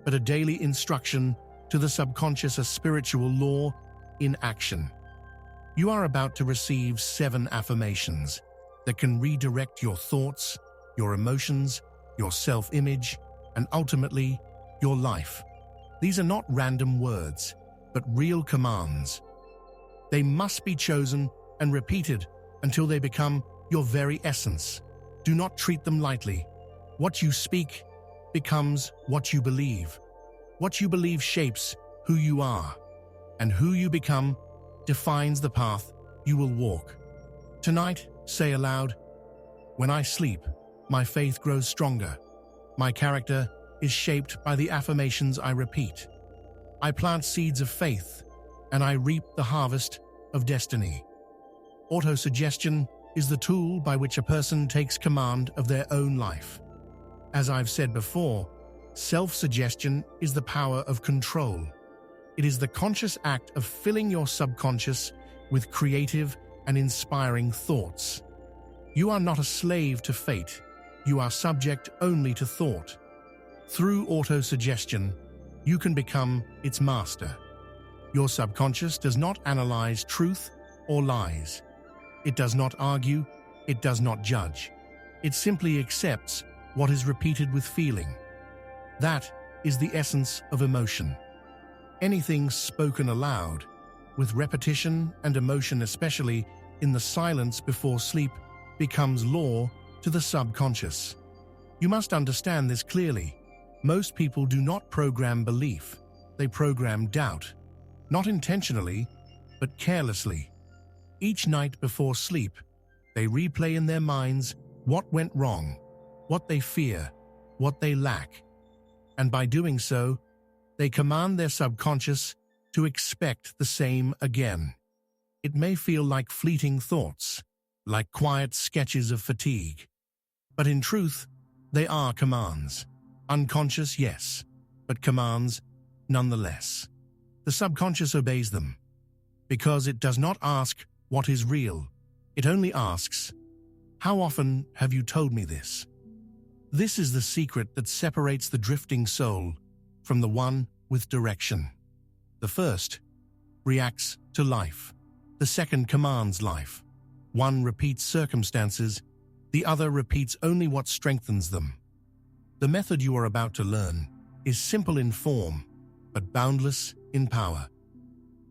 but a daily instruction to the subconscious, a spiritual law in action. You are about to receive 7 affirmations that can redirect your thoughts, your emotions, your self-image, and ultimately, your life. These are not random words, but real commands. They must be chosen and repeated until they become your very essence. Do not treat them lightly. What you speak becomes what you believe. What you believe shapes who you are, and who you become defines the path you will walk. Tonight, say aloud, "When I sleep, my faith grows stronger. My character is shaped by the affirmations I repeat. I plant seeds of faith, and I reap the harvest of destiny." Autosuggestion is the tool by which a person takes command of their own life. As I've said before, self-suggestion is the power of control. It is the conscious act of filling your subconscious with creative and inspiring thoughts. You are not a slave to fate. You are subject only to thought. Through autosuggestion, you can become its master. Your subconscious does not analyze truth or lies. It does not argue, it does not judge. It simply accepts what is repeated with feeling. That is the essence of emotion. Anything spoken aloud, with repetition and emotion, especially in the silence before sleep, becomes law to the subconscious. You must understand this clearly. Most people do not program belief, they program doubt. Not intentionally, but carelessly. Each night before sleep, they replay in their minds what went wrong, what they fear, what they lack. And by doing so, they command their subconscious to expect the same again. It may feel like fleeting thoughts, like quiet sketches of fatigue. But in truth, they are commands. Unconscious, yes, but commands nonetheless. The subconscious obeys them, because it does not ask what is real. It only asks, "How often have you told me this?" This is the secret that separates the drifting soul from the one with direction. The first reacts to life. The second commands life. One repeats circumstances, the other repeats only what strengthens them. The method you are about to learn is simple in form, but boundless in power.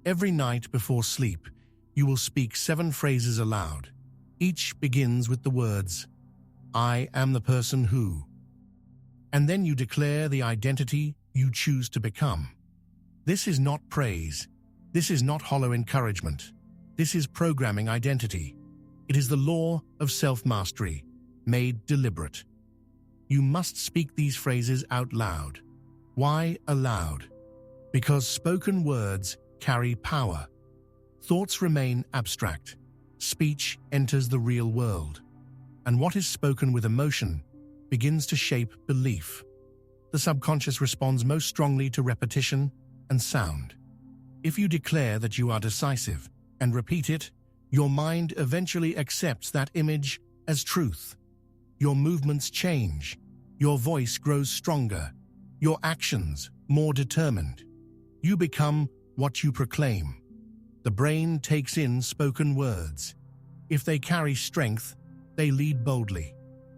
Every night before sleep, you will speak 7 phrases aloud. Each begins with the words, "I am the person who," and then you declare the identity you choose to become. This is not praise. This is not hollow encouragement. This is programming identity. It is the law of self-mastery, made deliberate. You must speak these phrases out loud. Why aloud? Because spoken words carry power. Thoughts remain abstract. Speech enters the real world. And what is spoken with emotion begins to shape belief. The subconscious responds most strongly to repetition and sound. If you declare that you are decisive and repeat it, your mind eventually accepts that image as truth. Your movements change. Your voice grows stronger. Your actions more determined. You become what you proclaim. The brain takes in spoken words. If they carry strength, they lead boldly.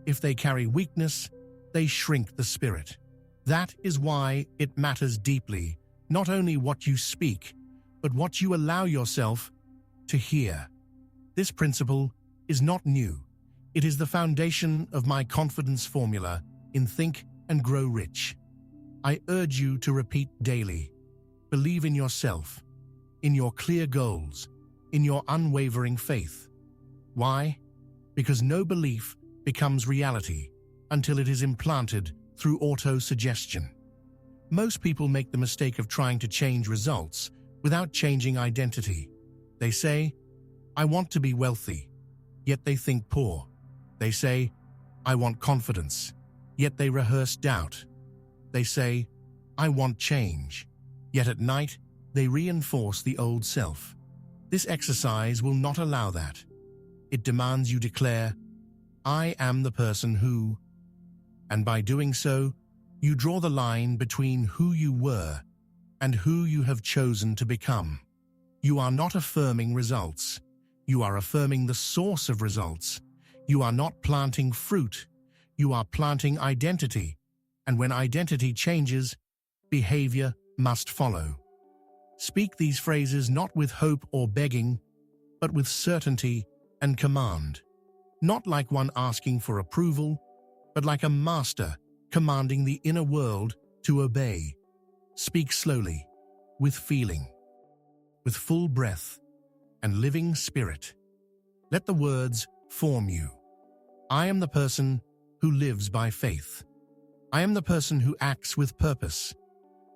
If they carry weakness, they shrink the spirit. That is why it matters deeply, not only what you speak, but what you allow yourself to hear. This principle is not new. It is the foundation of my confidence formula in Think and Grow Rich. I urge you to repeat daily. Believe in yourself, in your clear goals, in your unwavering faith. Why? Because no belief becomes reality until it is implanted through auto-suggestion. Most people make the mistake of trying to change results without changing identity. They say, "I want to be wealthy," yet they think poor. They say, "I want confidence," yet they rehearse doubt. They say, "I want change," yet at night they reinforce the old self. This exercise will not allow that. It demands you declare, "I am the person who," and by doing so, you draw the line between who you were and who you have chosen to become. You are not affirming results. You are affirming the source of results. You are not planting fruit. You are planting identity. And when identity changes, behavior must follow. Speak these phrases not with hope or begging, but with certainty and command. Not like one asking for approval, but like a master commanding the inner world to obey. Speak slowly, with feeling, with full breath and living spirit. Let the words form you. I am the person who lives by faith. I am the person who acts with purpose.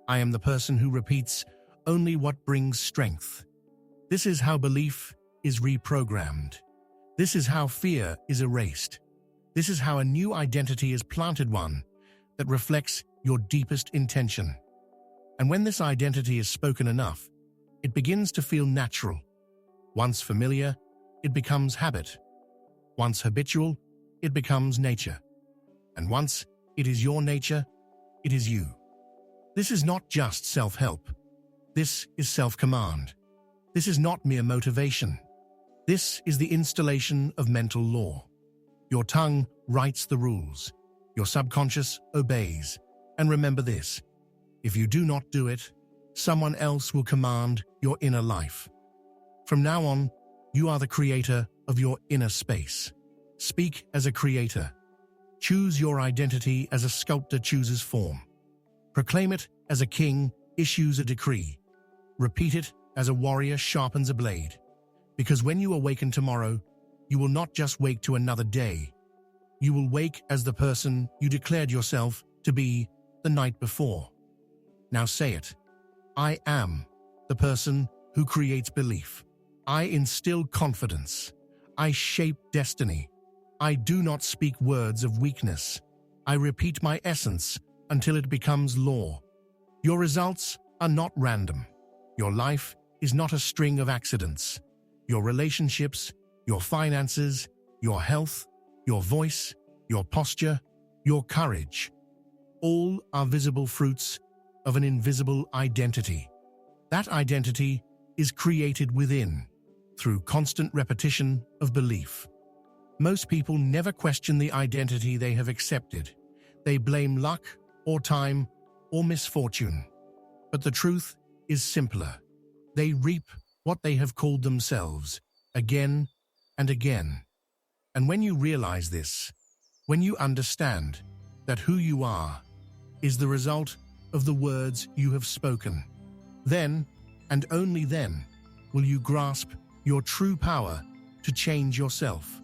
I am the person who repeats only what brings strength. This is how belief is reprogrammed. This is how fear is erased. This is how a new identity is planted, one that reflects your deepest intention. And when this identity is spoken enough, it begins to feel natural. Once familiar, it becomes habit. Once habitual, it becomes nature. And once it is your nature, it is you. This is not just self-help. This is self-command. This is not mere motivation. This is the installation of mental law. Your tongue writes the rules. Your subconscious obeys. And remember this: if you do not do it, someone else will command your inner life. From now on, you are the creator of your inner space. Speak as a creator. Choose your identity as a sculptor chooses form. Proclaim it as a king issues a decree. Repeat it as a warrior sharpens a blade. Because when you awaken tomorrow, you will not just wake to another day. You will wake as the person you declared yourself to be the night before. Now say it. I am the person who creates belief. I instill confidence. I shape destiny. I do not speak words of weakness. I repeat my essence until it becomes law. Your results are not random. Your life is not a string of accidents. Your relationships, your finances, your health, your voice, your posture, your courage, all are visible fruits of an invisible identity. That identity is created within, through constant repetition of belief. Most people never question the identity they have accepted. They blame luck, or time, or misfortune. But the truth is simpler. They reap what they have called themselves, again and again. And when you realize this, when you understand that who you are is the result of the words you have spoken, then, and only then, will you grasp your true power to change yourself.